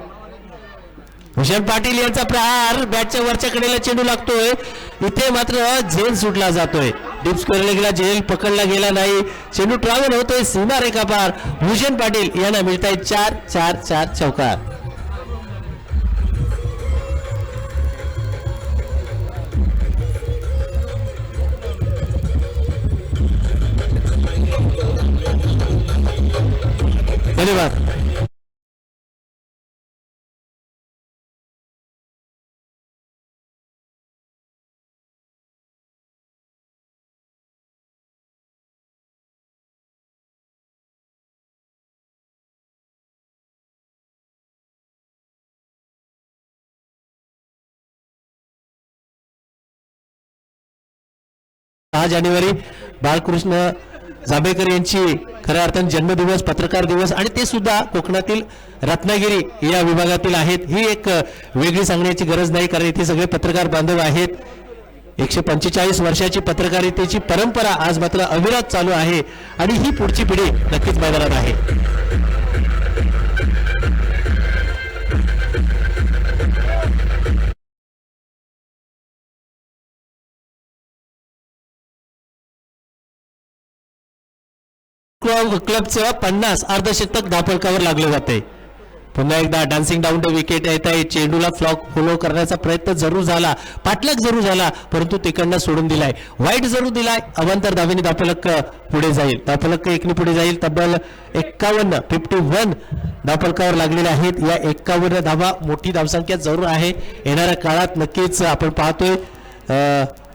B: भूषण पाटील यांचा प्रहार बॅटच्या वरच्या कडेला चेंडू लागतोय. इथे मात्र झेल सुटला जातोय. डीप स्क्वेअरला गेला, झेल पकडला गेला नाही. चेंडू ट्रॅव्हल होतोय सीमारेखा पार. भूषण पाटील यांना मिळत आहे 4-4-4 चौकार. धन्यवाद. जानेवारी बाळकृष्ण जांभेकर यांची खऱ्या अर्थाने जन्मदिवस, पत्रकार दिवस आणि ते सुद्धा कोकणातील रत्नागिरी या विभागातील आहेत. ही एक वेगळी सांगण्याची गरज नाही, कारण इथे सगळे पत्रकार बांधव आहेत. 145 वर्षाची पत्रकारितेची परंपरा आज मात्र अविरत चालू आहे आणि ही पुढची पिढी नक्कीच मैदानात आहे. क्लबचं 50 अर्धशतक धापळकावर लागले जाते. पुन्हा एकदा डान्सिंग डाऊन द विकेट येत आहे. चेंडूला फ्लॉक फॉलो करण्याचा प्रयत्न जरूर झाला, पाठलाग जरूर झाला, परंतु तिकडनं सोडून दिलाय. वाईट जरूर दिलाय. अवांतर धावेने धापलक पुढे जाईल. धापलक एकने पुढे जाईल. तब्बल 51 धापलकावर लागलेले आहेत. या 51 धावा मोठी धावसंख्या जरूर आहे. येणाऱ्या काळात नक्कीच आपण पाहतोय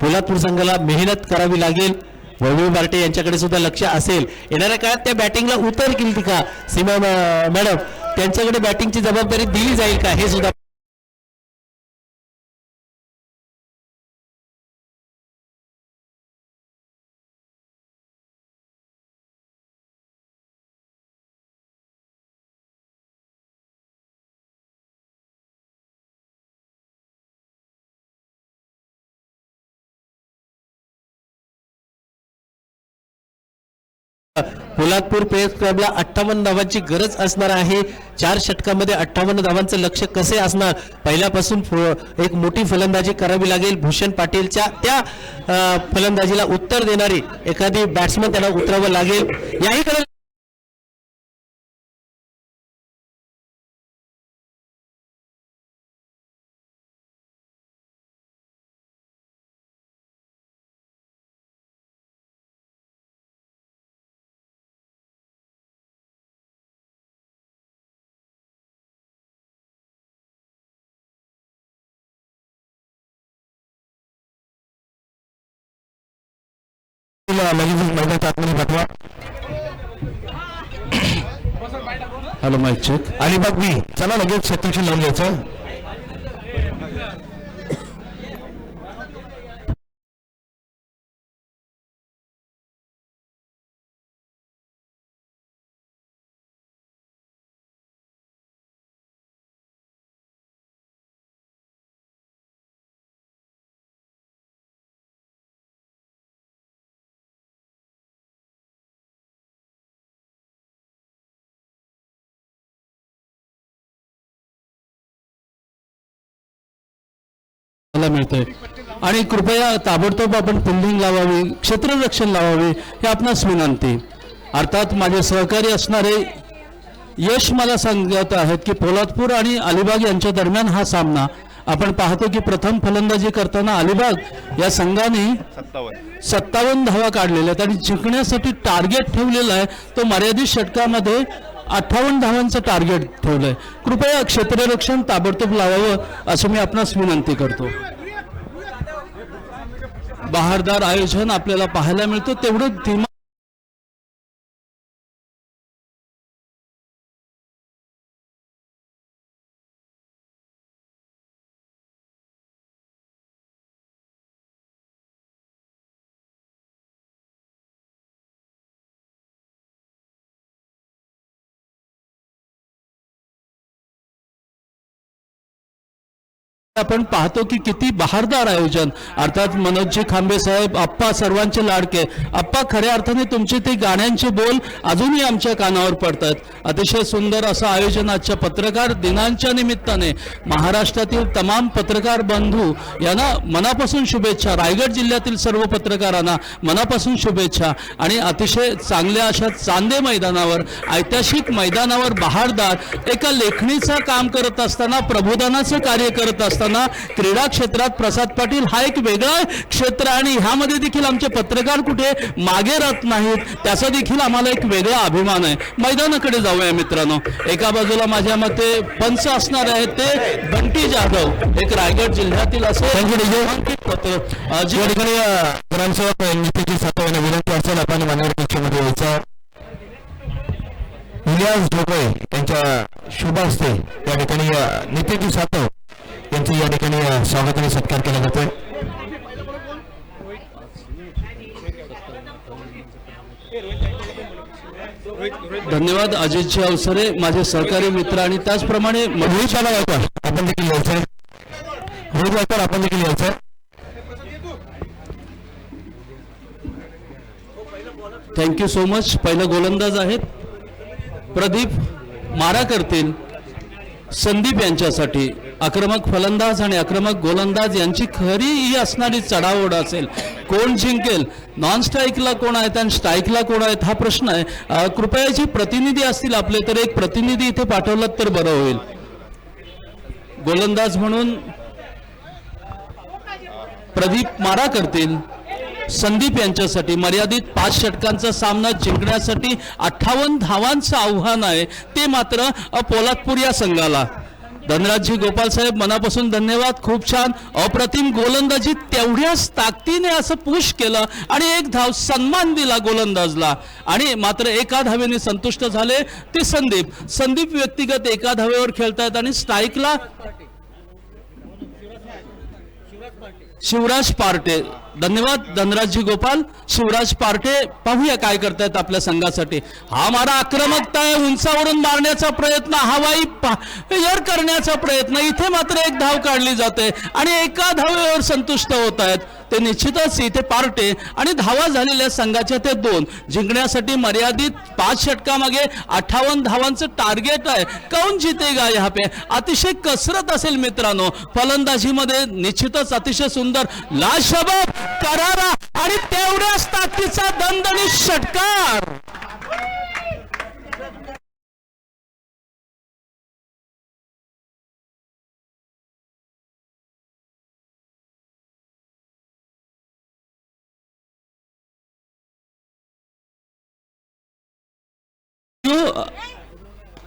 B: पोलादपूर संघाला मेहनत करावी लागेल. वैभव बारटे यांच्याकडे सुद्धा लक्ष असेल. येणाऱ्या काळात त्या बॅटिंगला उतर केली का सीमा मॅडम, त्यांच्याकडे बॅटिंगची जबाबदारी दिली जाईल का हे सुद्धा पोलादपूर प्रेस क्लबला 58 धावांची गरज असणार आहे. 4 षटकामध्ये 58 धावांचं लक्ष्य कसे असणार. पहिल्यापासून एक मोठी फलंदाजी करावी लागेल. भूषण पाटीलच्या त्या फलंदाजीला उत्तर देणारी एखादी बॅट्समन त्यांना उतरावं लागेल. याही कडे
A: हॅलो माईक चेक. आणि बघ मी चला लगेच क्षेत्रक्षण लावून घ्यायचं.
E: मिळतंय आणि कृपया ताबडतोब आपण फिल्डिंग लावावी, क्षेत्ररक्षण लावावे हे आपणास विनंती. अर्थात माझे सहकारी असणारे यश मला सांगत आहेत की पोलादपूर आणि अलिबाग यांच्या दरम्यान हा सामना आपण पाहतो की प्रथम फलंदाजी करताना अलिबाग या संघाने 57 धावा काढलेल्या आहेत आणि जिंकण्यासाठी टार्गेट ठेवलेला आहे तो मर्यादित षटकामध्ये 58 धावांचं टार्गेट ठेवलंय. कृपया क्षेत्ररक्षण ताबडतोब लावावं असं मी आपणास विनंती करतो. बहारदार आयोजन आपल्याला पाहायला मिळतं तेवढं आपण पाहतो की किती बहारदार आयोजन, अर्थात मनोजजी खांबे साहेब, आप्पा सर्वांचे लाडके, आप्पा खऱ्या अर्थाने तुमचे ते गाण्यांचे बोल अजूनही आमच्या कानावर पडतात. अतिशय सुंदर असं आयोजन आजच्या पत्रकार दिनांच्या निमित्ताने महाराष्ट्रातील तमाम पत्रकार बंधू यांना मनापासून शुभेच्छा, रायगड जिल्ह्यातील सर्व पत्रकारांना मनापासून शुभेच्छा. आणि अतिशय चांगल्या अशा चांदे मैदानावर, ऐतिहासिक मैदानावर बहारदार एका लेखणीचं काम करत असताना, प्रबोधनाचं कार्य करत असताना क्रीडा क्षेत्रात प्रसाद पाटील हा एक वेगळा क्षेत्र आणि ह्यामध्ये देखील आमचे पत्रकार कुठे मागे राहत नाहीत, त्याचा देखील आम्हाला एक वेगळा अभिमान आहे. मैदानाकडे जाऊया मित्रांनो. एका बाजूला माझ्या मते पंच असणार आहेत ते बंटी जाधव, एक रायगड जिल्ह्यातील असे
A: या ठिकाणी ग्रामसेवक नितीजी सातव यांना विनंती असेल आपण मान्यवर कक्षामध्ये यायचं. इलियास ढोकळे यांच्या शुभ हस्ते या ठिकाणी नितीजी सातव यांचे या ठिकाणी स्वागत आणि सत्कार केला जातोय.
E: धन्यवाद अजितजी अवसरे, माझे सहकारी मित्र. आणि त्याचप्रमाणे
A: रोहित गायकवाड आपण देखील यायचं. रोहित गायकवाड आपण देखील यायचं.
E: Thank you so much. पहिला गोलंदाज आहेत प्रदीप मारा करतील संदीप यांच्यासाठी. आक्रमक फलंदाज आणि आक्रमक गोलंदाज यांची खरी ही असणारी चढाओढ असेल. कोण जिंकेल, नॉन स्ट्राईकला कोण आहेत आणि स्ट्राईकला कोण आहेत हा प्रश्न आहे. कृपया जी प्रतिनिधी असतील आपले तर एक प्रतिनिधी इथे पाठवलात तर बरं होईल. गोलंदाज म्हणून प्रदीप मारा करतील संदीप यांच्यासाठी. मर्यादित 5 षटकांचा सामना जिंकण्यासाठी 58 धावांचं आव्हान आहे, ते मात्र पोलादपूर या संघाला. धनराजजी गोपाल साहेब मनापासून धन्यवाद. खूप छान अप्रतिम गोलंदाजी, तेवढ्याच ताकदीने असं पुश केलं आणि एक धाव सन्मान दिला गोलंदाजला. आणि मात्र एका धावेने संतुष्ट झाले ते संदीप व्यक्तिगत एका धावेवर खेळतायत. आणि स्ट्राईकला शिवराज पार्टे. धन्यवाद धनराजजी गोपाल. शिवराज पार्टे पाहूया काय करतायत आपल्या संघासाठी. हा मारा आक्रमकता आहे, उंचावरून मारण्याचा प्रयत्न, हवाई एअर करण्याचा प्रयत्न, इथे मात्र एक धाव काढली जाते आणि एका धावेवर संतुष्ट होत आहेत ते निश्चितच इथे पार्टे. आणि धावा झालेल्या संघाच्या ते 2 जिंकण्यासाठी मर्यादित 5 षटकामागे 58 धावांचं टार्गेट आहे. कौन जितेगा यहाँ पे, अतिशय कसरत असेल मित्रांनो. फलंदाजीमध्ये निश्चितच अतिशय सुंदर लाशबाब करारा आणि तेवढ्याच ताकदीचा दणदणीत षटकार.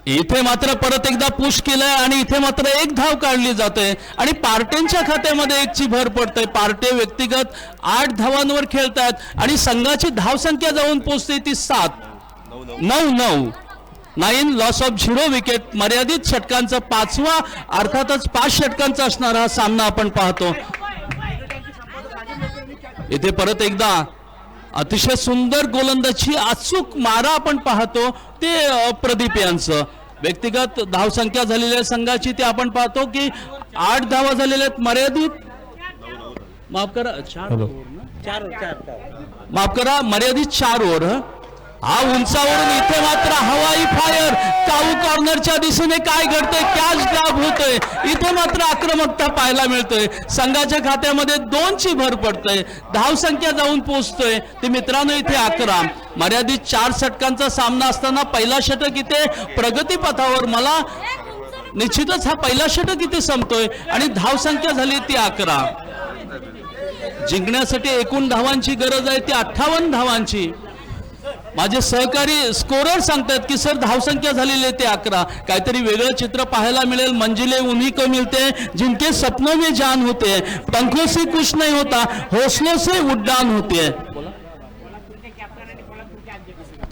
E: इथे मात्र परत एकदा पुश केलंय आणि इथे मात्र एक धाव काढली जाते आणि पार्टेंच्या खात्यामध्ये 1ची भर पडते. पार्टे व्यक्तिगत 8 धावांवर खेळतात आणि संघाची धावसंख्या जाऊन पोहोचते ती 9 लॉस ऑफ 0 विकेट. मर्यादित षटकांचा 5वा अर्थातच 5 षटकांचा असणारा हा सामना आपण पाहतो. इथे परत एकदा अतिशय सुंदर गोलंदाजी, अचूक मारा आपण पाहतो ते प्रदीप यांचं. व्यक्तिगत धावसंख्या झालेल्या संघाची ते आपण पाहतो की 8 धावा झालेल्या आहेत. मर्यादित माफ करा मर्यादित 4 ओव्हर. हा उंचावरून इथे मात्र हवाई फायर, काऊ कॉर्नरच्या दिशेने काय घडतंय, कॅच ग्रॅब होतोय. इथे मात्र आक्रमकता पाहायला मिळतोय. संघाच्या खात्यामध्ये 2ची भर पडतंय. धावसंख्या जाऊन पोहोचतोय ते मित्रांनो इथे 11. मर्यादित 4 षटकांचा सामना असताना पहिला षटक इथे प्रगतीपथावर. मला निश्चितच हा पहिला षटक इथे संपतोय आणि धावसंख्या झाली ती 11. जिंकण्यासाठी एकूण धावांची गरज आहे ती 58 धावांची. माझे सहकारी स्कोरर सांगतात की सर धावसंख्या झालेली आहे ते 11. काहीतरी वेगळं चित्र पाहायला मिळेल. मंजिले उन्हीं को मिलते जिनके सपनों में जान होते हैं, पंखों से कुछ नहीं होता, हौसलों से उड्डाण होते हैं.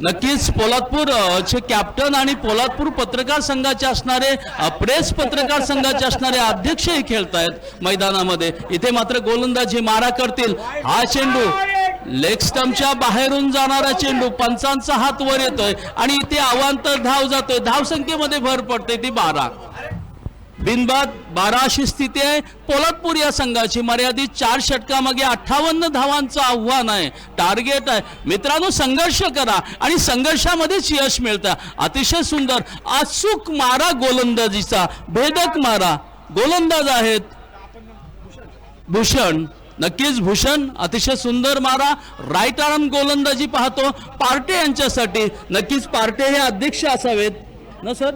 E: नक्कीच पोलादपूरचे कॅप्टन आणि पोलादपूर पत्रकार संघाचे असणारे प्रेस पत्रकार संघाचे असणारे अध्यक्षही खेळतायत मैदानामध्ये. इथे मात्र गोलंदाजी मारा करतील. हा चेंडू लेग स्टंपच्या बाहेरून जाणारा चेंडू, पंचांचा हात वर येतोय आणि इथे अवांतर धाव जातोय. धावसंख्येमध्ये भर पडते ती 12. बिनबाद 12 अशी स्थिती आहे पोलादपूर या संघाची. मर्यादित 4 षटकामागे 58 धावांचं आव्हान आहे, टार्गेट आहे. मित्रांनो, संघर्ष करा आणि संघर्षामध्येच यश मिळतं. अतिशय सुंदर अचूक मारा गोलंदाजीचा, भेदक मारा. गोलंदाज आहेत भूषण, नक्कीच भूषण, अतिशय सुंदर मारा. राईट आर्म गोलंदाजी पाहतो पार्टे यांच्यासाठी. नक्कीच पार्टे हे अध्यक्ष असावेत ना सर?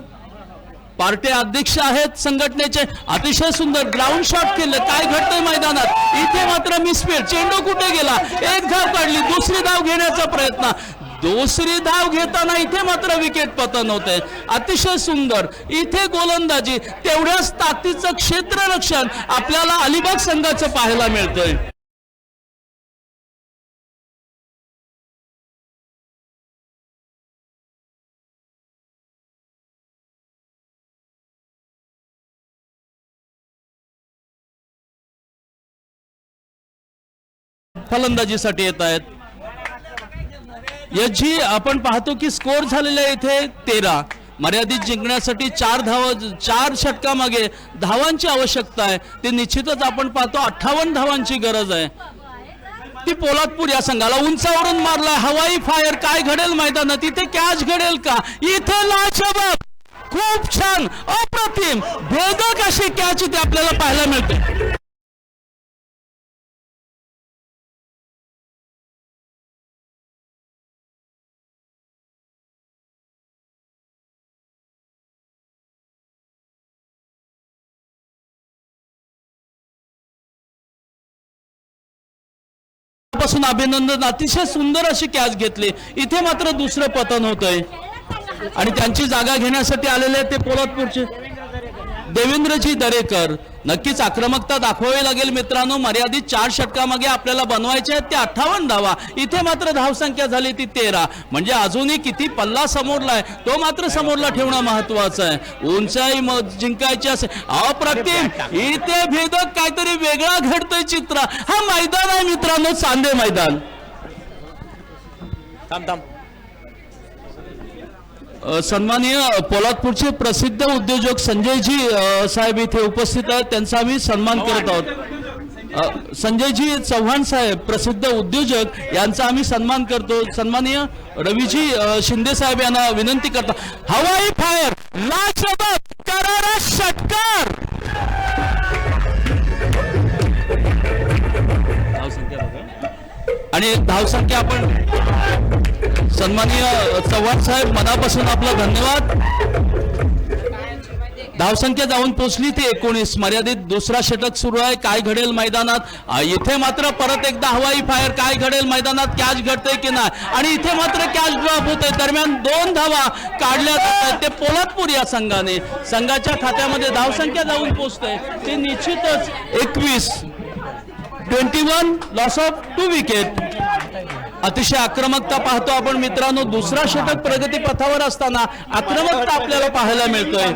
E: पार्टे अध्यक्ष आहेत संघटनेचे. अतिशय सुंदर ग्राउंड शॉट केलं. काय घडतंय मैदानात? इथे मात्र मिसफील्ड. चेंडू कुठे गेला? एक धाव काढली, दुसरी धाव घेण्याचा प्रयत्न, दुसरी धाव घेताना इथे मात्र विकेट पतन होते. अतिशय सुंदर इथे गोलंदाजी. तेवढ्याच ताकदीचं क्षेत्ररक्षण आपल्याला अलिबाग संघाचं पाहायला मिळतंय. फलंदाजीसाठी येत आहेत. याची आपण पाहतो की स्कोर झालेले आहे इथे 13. मर्यादित जिंकण्यासाठी 4 षटकामागे धावांची आवश्यकता आहे. ते निश्चितच आपण पाहतो 58 धावांची गरज आहे. ती पोलादपूर या संघाला उंचावरून मारला. हवाई फायर. काय घडेल मैदानात? इथे कॅच घडेल का? इथे लाजवाब, खूप छान, अप्रतिम, भेदक अशी कॅच इथे आपल्याला पाहायला मिळते. पासून अभिनंदन. अतिशय सुंदर अशी कॅच घेतली. इथे मात्र दुसरं पतन होतंय आणि त्यांची जागा घेण्यासाठी आलेले ते पोलादपूरचे देवेंद्रजी दरेकर. नक्कीच आक्रमकता दाखवावी लागेल मित्रांनो. मर्यादित 4 षटकामागे आपल्याला बनवायचे आहेत ते 58 धावा. इथे मात्र धावसंख्या झाली ती 13. म्हणजे अजूनही किती पल्ला समोरलाय तो मात्र समोरला ठेवणं महत्वाचं आहे. उंचाई जिंकायची असेल. अप्रतिम इथे भेदक काहीतरी वेगळा घडतोय चित्र. हा मैदान आहे मित्रांनो, चांदे मैदान. सन्माननीय पोलादपूरचे प्रसिद्ध उद्योजक संजयजी साहेब इथे उपस्थित आहेत. त्यांचा आम्ही सन्मान करत आहोत. संजयजी चव्हाण साहेब प्रसिद्ध उद्योजक यांचा आम्ही सन्मान करतो. सन्माननीय रवीजी शिंदे साहेब यांना विनंती करतो. हवाई फायर, लाजवाब, करारा षटकार. आणि धावसंख्या आपण सन्माननीय चव्हाण साहेब मनापासून आपला धन्यवाद. धावसंख्या जाऊन पोहोचली ती 19. मर्यादित दुसरा षटक सुरू आहे. काय घडेल मैदानात? इथे मात्र परत एकदा हवाई फायर. काय घडेल मैदानात? कॅच घडते की नाही? आणि इथे मात्र कॅच ड्रॉप होत आहे. दरम्यान 2 धावा काढल्या जात आहेत. ते पोलादपूर या संघाने संघाच्या खात्यामध्ये धावसंख्या जाऊन पोहोचते ते निश्चितच 21. 21 लॉस ऑफ 2 विकेट. अतिशय आक्रमकता पाहतो आपण मित्रांनो. दुसरा षटक प्रगती पथावर असताना आक्रमकता आपल्याला पाहायला मिळतोय.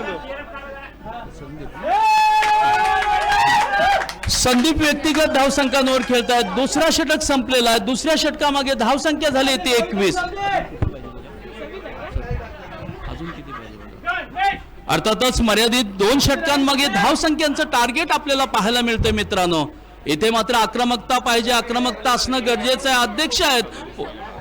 E: संदीप व्यक्तिगत धावसंख्यांवर खेळतायत. दुसरा षटक संपलेला आहे. दुसऱ्या षटकामागे धावसंख्या झाली ती 21. अर्थातच मर्यादित 2 षटकांमागे धावसंख्यांचं टार्गेट आपल्याला पाहायला मिळतंय मित्रांनो. इथे मात्र आक्रमकता पाहिजे. आक्रमकता असणं गरजेचं आहे. अध्यक्ष आहेत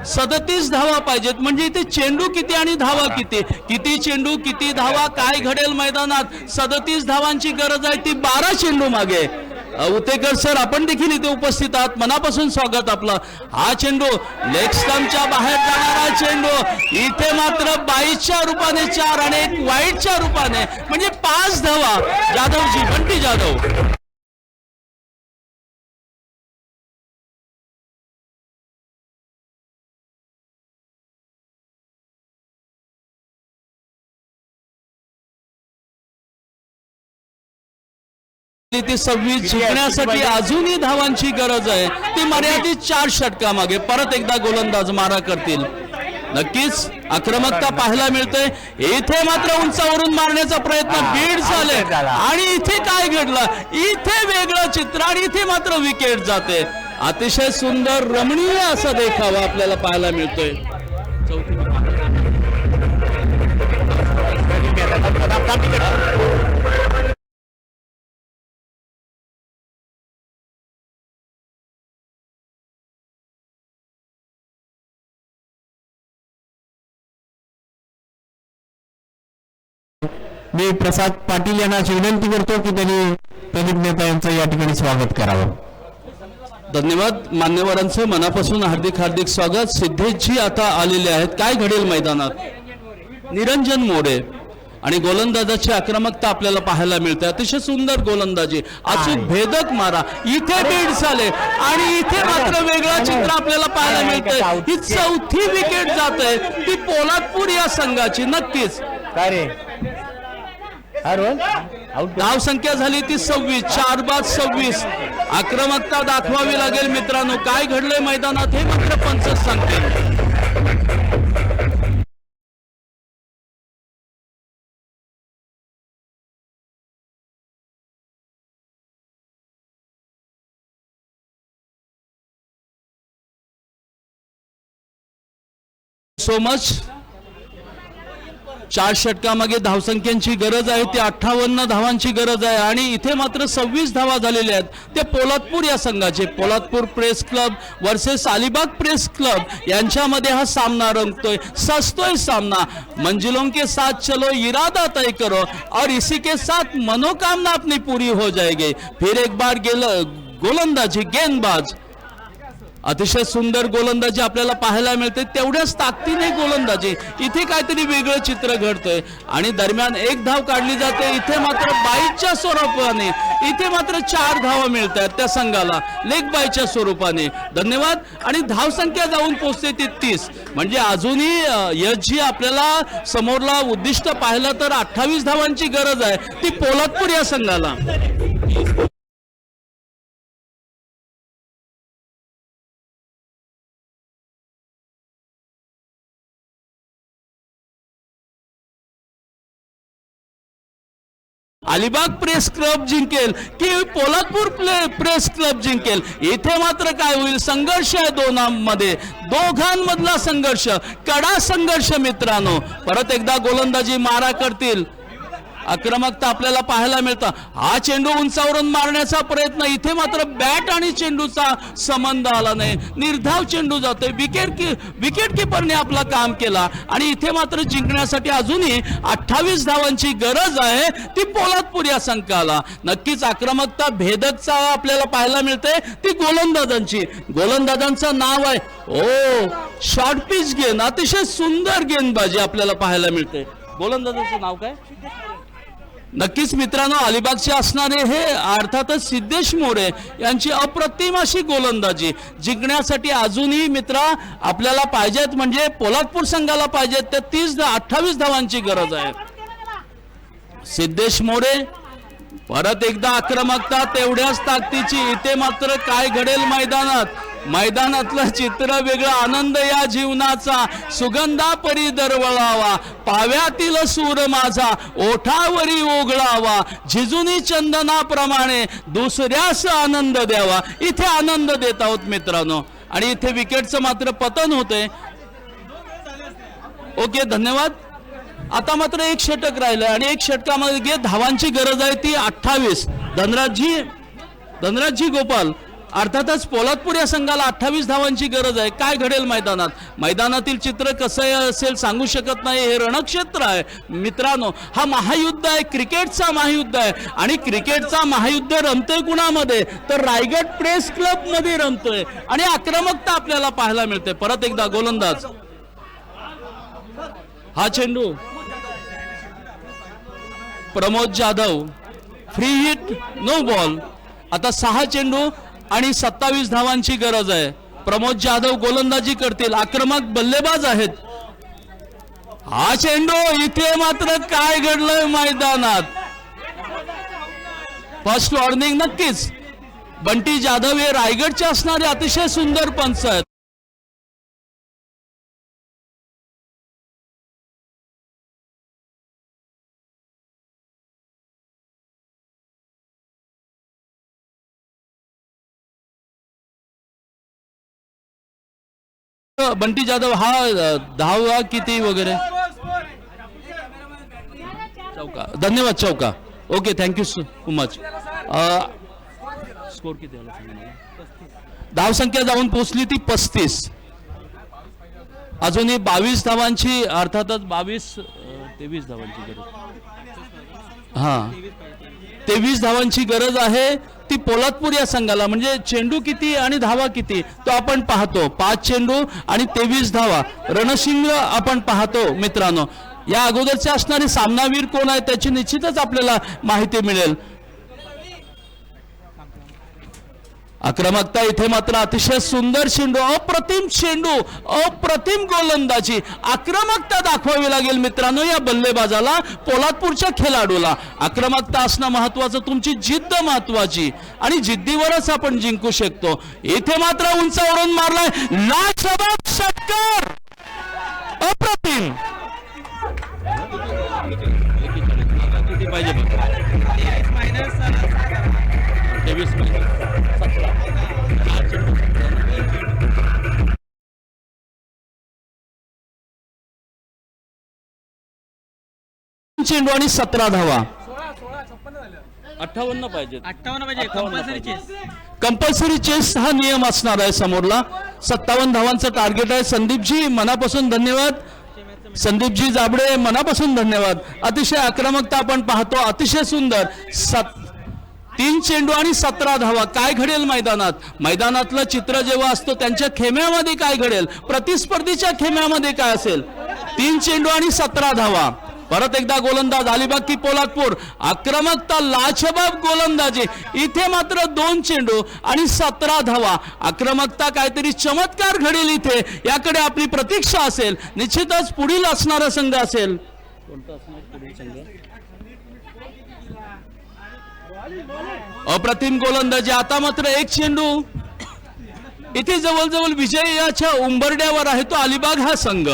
E: 37 धावा पाहिजेत. म्हणजे इथे चेंडू किती आणि धावा किती? किती चेंडू किती धावा? काय घडेल मैदानात? 37 धावांची गरज आहे ती 12 चेंडू मागे. उतेकर सर आपण देखील इथे उपस्थित आहात. मनापासून स्वागत आपलं. हा चेंडू लेग स्टंपच्या बाहेर जाणारा चेंडू. इथे मात्र 22च्या रूपाने 4 आणि 1 वाईटच्या रूपाने म्हणजे 5 धावा. जाधवजी, बंटी जाधव. ती 26 जिंकण्यासाठी अजूनही धावांची गरज आहे. ती मर्यादित 4 षटकामागे परत एकदा गोलंदाज मारा करतील. नक्कीच आक्रमकता पाहायला मिळते. इथे मात्र उंचावरून मारण्याचा प्रयत्न बीड झाले आणि इथे काय घडलं? इथे वेगळं चित्र आणि इथे मात्र विकेट जाते. अतिशय सुंदर रमणीय असा देखावा आपल्याला पाहायला मिळतोय.
A: मी प्रसाद पाटील यांना अशी विनंती करतो की त्यांनी प्रदीप नेता यांचं या ठिकाणी स्वागत करावं.
E: धन्यवाद. मान्यवरांचं मनापासून हार्दिक हार्दिक स्वागत. सिद्धेशजी आता आलेले आहेत. काय घडेल मैदानात? निरंजन मोरे आणि गोलंदाजाची आक्रमकता आपल्याला पाहायला मिळते. अतिशय सुंदर गोलंदाजी, अचूक भेदक मारा. इथे बीड झाले आणि इथे मात्र वेगळं चित्र आपल्याला पाहायला मिळतंय. ही चौथी विकेट जात आहे ती पोलादपूर या संघाची. नक्कीच धाव संख्या झाली ती 26. 4 बाद 26. आक्रमकता दाखवावी लागेल मित्रांनो. काय घडलंय मैदानात हे मात्र पंचच सांगतील. So much. 4 षटकामागे धावसंख्यांची गरज आहे ती 58 धावांची गरज आहे आणि इथे मात्र 26 धावा झालेल्या आहेत ते पोलादपूर या संघाचे. Poladpur press club versus Alibag press club यांच्यामध्ये हा सामना रंगतोय. सस्तोय सामना. मंजिलों के साथ चलो इरादा तय करो और इसी के साथ मनोकामना अपनी पूरी हो जाएगी. फिर एक बार गोलंदाजी गेंदबाज. अतिशय सुंदर गोलंदाजी आपल्याला पाहायला मिळते. तेवढ्याच ताकदीने गोलंदाजी. इथे काहीतरी वेगळं चित्र घडतंय आणि दरम्यान एक धाव काढली जाते. इथे मात्र बाईच्या स्वरूपाने इथे मात्र 4 धावा मिळत आहेत त्या संघाला लेग बाईच्या स्वरूपाने. धन्यवाद. आणि धावसंख्या जाऊन पोहोचते ती 30. म्हणजे अजूनही यशजी आपल्याला समोरला उद्दिष्ट पाहिलं तर 28 धावांची गरज आहे ती पोलादपूर या संघाला. अलिबाग प्रेस क्लब जिंकेल की पोलादपूर प्रेस क्लब जिंकेल? इथे मात्र काय होईल? संघर्ष आहे दोघांमध्ये. दोघांमधला संघर्ष, कडा संघर्ष मित्रांनो. परत एकदा गोलंदाजी मारा करतील. आक्रमकता आपल्याला पाहायला मिळतं. हा चेंडू उंचावरून मारण्याचा प्रयत्न. इथे मात्र बॅट आणि चेंडूचा संबंध आला नाही. निर्धाव चेंडू जातोय. विकेट किपरने आपला काम केला आणि इथे मात्र जिंकण्यासाठी अजूनही 28 धावांची गरज आहे ती पोलादपूर या संघाला. नक्कीच आक्रमकता भेदकचा आपल्याला पाहायला मिळते ती गोलंदाजांची. गोलंदाजांचं नाव आहे शॉर्ट पिच गेंद. अतिशय सुंदर गेंदबाजी आपल्याला पाहायला मिळते. गोलंदाजाचं नाव काय? नक्कीच मित्रांनो अलिबागचे असणारे हे अर्थातच सिद्धेश मोरे यांची अप्रतिम अशी गोलंदाजी. जिंकण्यासाठी अजूनही मित्रा आपल्याला पाहिजेत म्हणजे पोलादपूर संघाला पाहिजेत त्या 28 धावांची गरज आहे. सिद्धेश मोरे परत एकदा आक्रमकता तेवढ्याच ताकदीची. इथे मात्र काय घडेल मैदानात? मैदानातलं चित्र वेगळं. आनंद या जीवनाचा सुगंधा परी दरवळावा. पाव्यातील सूर माझा ओठावरी ओघळावा. झिजुनी चंदनाप्रमाणे दुसऱ्यास आनंद द्यावा. इथे आनंद देत आहोत मित्रांनो आणि इथे विकेटचं मात्र पतन होतंय. ओके धन्यवाद. आता मात्र 1 षटक राहिलं आणि 1 षटकामध्ये धावांची गरज आहे ती 28. धनराजजी गोपाल अर्थातच पोलादपूर या संघाला 28 धावांची गरज आहे. काय घडेल मैदानात? मैदानातील चित्र कसं असेल सांगू शकत नाही. हे रणक्षेत्र आहे मित्रांनो. हा महायुद्ध आहे. क्रिकेटचा महायुद्ध आहे आणि क्रिकेटचा महायुद्ध रमतोय कुणामध्ये? तर रायगड प्रेस क्लब मध्ये रमतोय आणि आक्रमकता आपल्याला पाहायला मिळते. परत एकदा गोलंदाज. हा चेंडू Pramod Jadhav. Free hit, no ball. आता 6 चेंडू आणि 27 धावांची गरज आहे. प्रमोद जाधव गोलंदाजी करतील. आक्रमक बल्लेबाज आहेत. हा चेंडू. इथे मात्र काय घडलंय मैदानात? First warning. नक्कीच बंटी जाधव हे रायगडचे असणारे अतिशय सुंदर पंच आहेत. बंटी जाधव हा धावा किती वगैरे? चौका. धन्यवाद. चौका. Okay thank you so much. Score किती आला? धाव संख्या जाऊन पोहोचली ती 35. अजूनही 22 धावांची अर्थातच 23 धावांची गरज. हा 23 धावांची गरज आहे ती पोलादपूर या संघाला. म्हणजे चेंडू किती आणि धावा किती तो आपण पाहतो. 5 चेंडू आणि 23 धावा रणशिंग आपण पाहतो मित्रांनो. या अगोदरचे असणारे सामनावीर कोण आहे त्याची निश्चितच आपल्याला माहिती मिळेल. आक्रमकता इथे मात्र अतिशय सुंदर चेंडू, अप्रतिम चेंडू, अप्रतिम गोलंदाजी, आक्रमकता दाखवावी लागेल मित्रांनो या बल्लेबाजाला, पोलादपूरच्या खेळाडूला. आक्रमकता असणं महत्वाचं, तुमची जिद्द महत्वाची आणि जिद्दीवरच आपण जिंकू शकतो. इथे मात्र उंचावरून मारलाय लाजवाब षटकार, अप्रतिम. चेंडू आणि 17 धावा. 58 पाहिजे.
D: 58 पाहिजे. Compulsory chess.
E: कंपल्सरी चेस हा नियम असणार आहे समोरला. 57 धावांचं टार्गेट आहे. संदीपजी मनापासून धन्यवाद. संदीपजी जाबडे मनापासून धन्यवाद. अतिशय आक्रमकता आपण पाहतो, अतिशय सुंदर. 3 चेंडू आणि 17 धावा. काय घडेल मैदानात? मैदानातलं चित्र जेव्हा असतं त्यांच्या खेम्यामध्ये काय घडेल, प्रतिस्पर्धीच्या खेम्यामध्ये काय असेल? 3 चेंडू आणि 17 धावा. परत एकदा गोलंदाज अलिबाग की पोलादपूर. आक्रमकता, लाजवाब गोलंदाजी. इथे मात्र 2 चेंडू आणि 17 धावा. आक्रमकता, काहीतरी चमत्कार घडेल इथे, याकडे आपली प्रतीक्षा असेल. निश्चितच पुढील असणारा संघ असेल. अप्रतिम गोलंदाजी. आता मात्र 1 चेंडू. इथे जवळजवळ विजयाच्या उंबरड्यावर आहे तो अलिबाग हा संघ.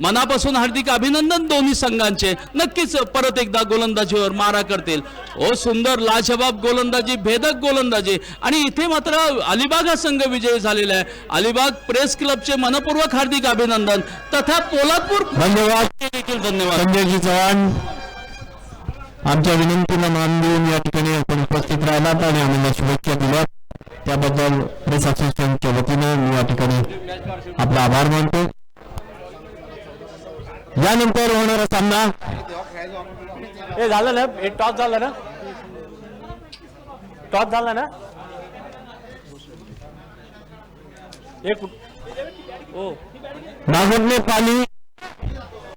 E: मनापासून हार्दिक अभिनंदन दोन्ही संघांचे. नक्कीच परत एकदा गोलंदाजीवर मारा करतील. ओ सुंदर लाजवाब गोलंदाजी, भेदक गोलंदाजी. आणि इथे मात्र अलिबाग हा संघ विजयी झालेला आहे. अलिबाग प्रेस क्लबचे मनपूर्वक हार्दिक अभिनंदन, तथा पोलादपूर
A: धन्यवाद.
E: देखील धन्यवाद.
A: संजयजी चव्हाण, आमच्या विनंतीला मान देऊन या ठिकाणी आपण उपस्थित राहिलात आणि आम्हाला शुभेच्छा दिल्या त्याबद्दल प्रेस असोसिएशनच्या वतीने मी या ठिकाणी आपला आभार मानतो. यानंतर होणारा सामना
D: हे झालं ना, हे टॉस झालं ना, टॉस झाला ना. एक
A: नागोडने पाली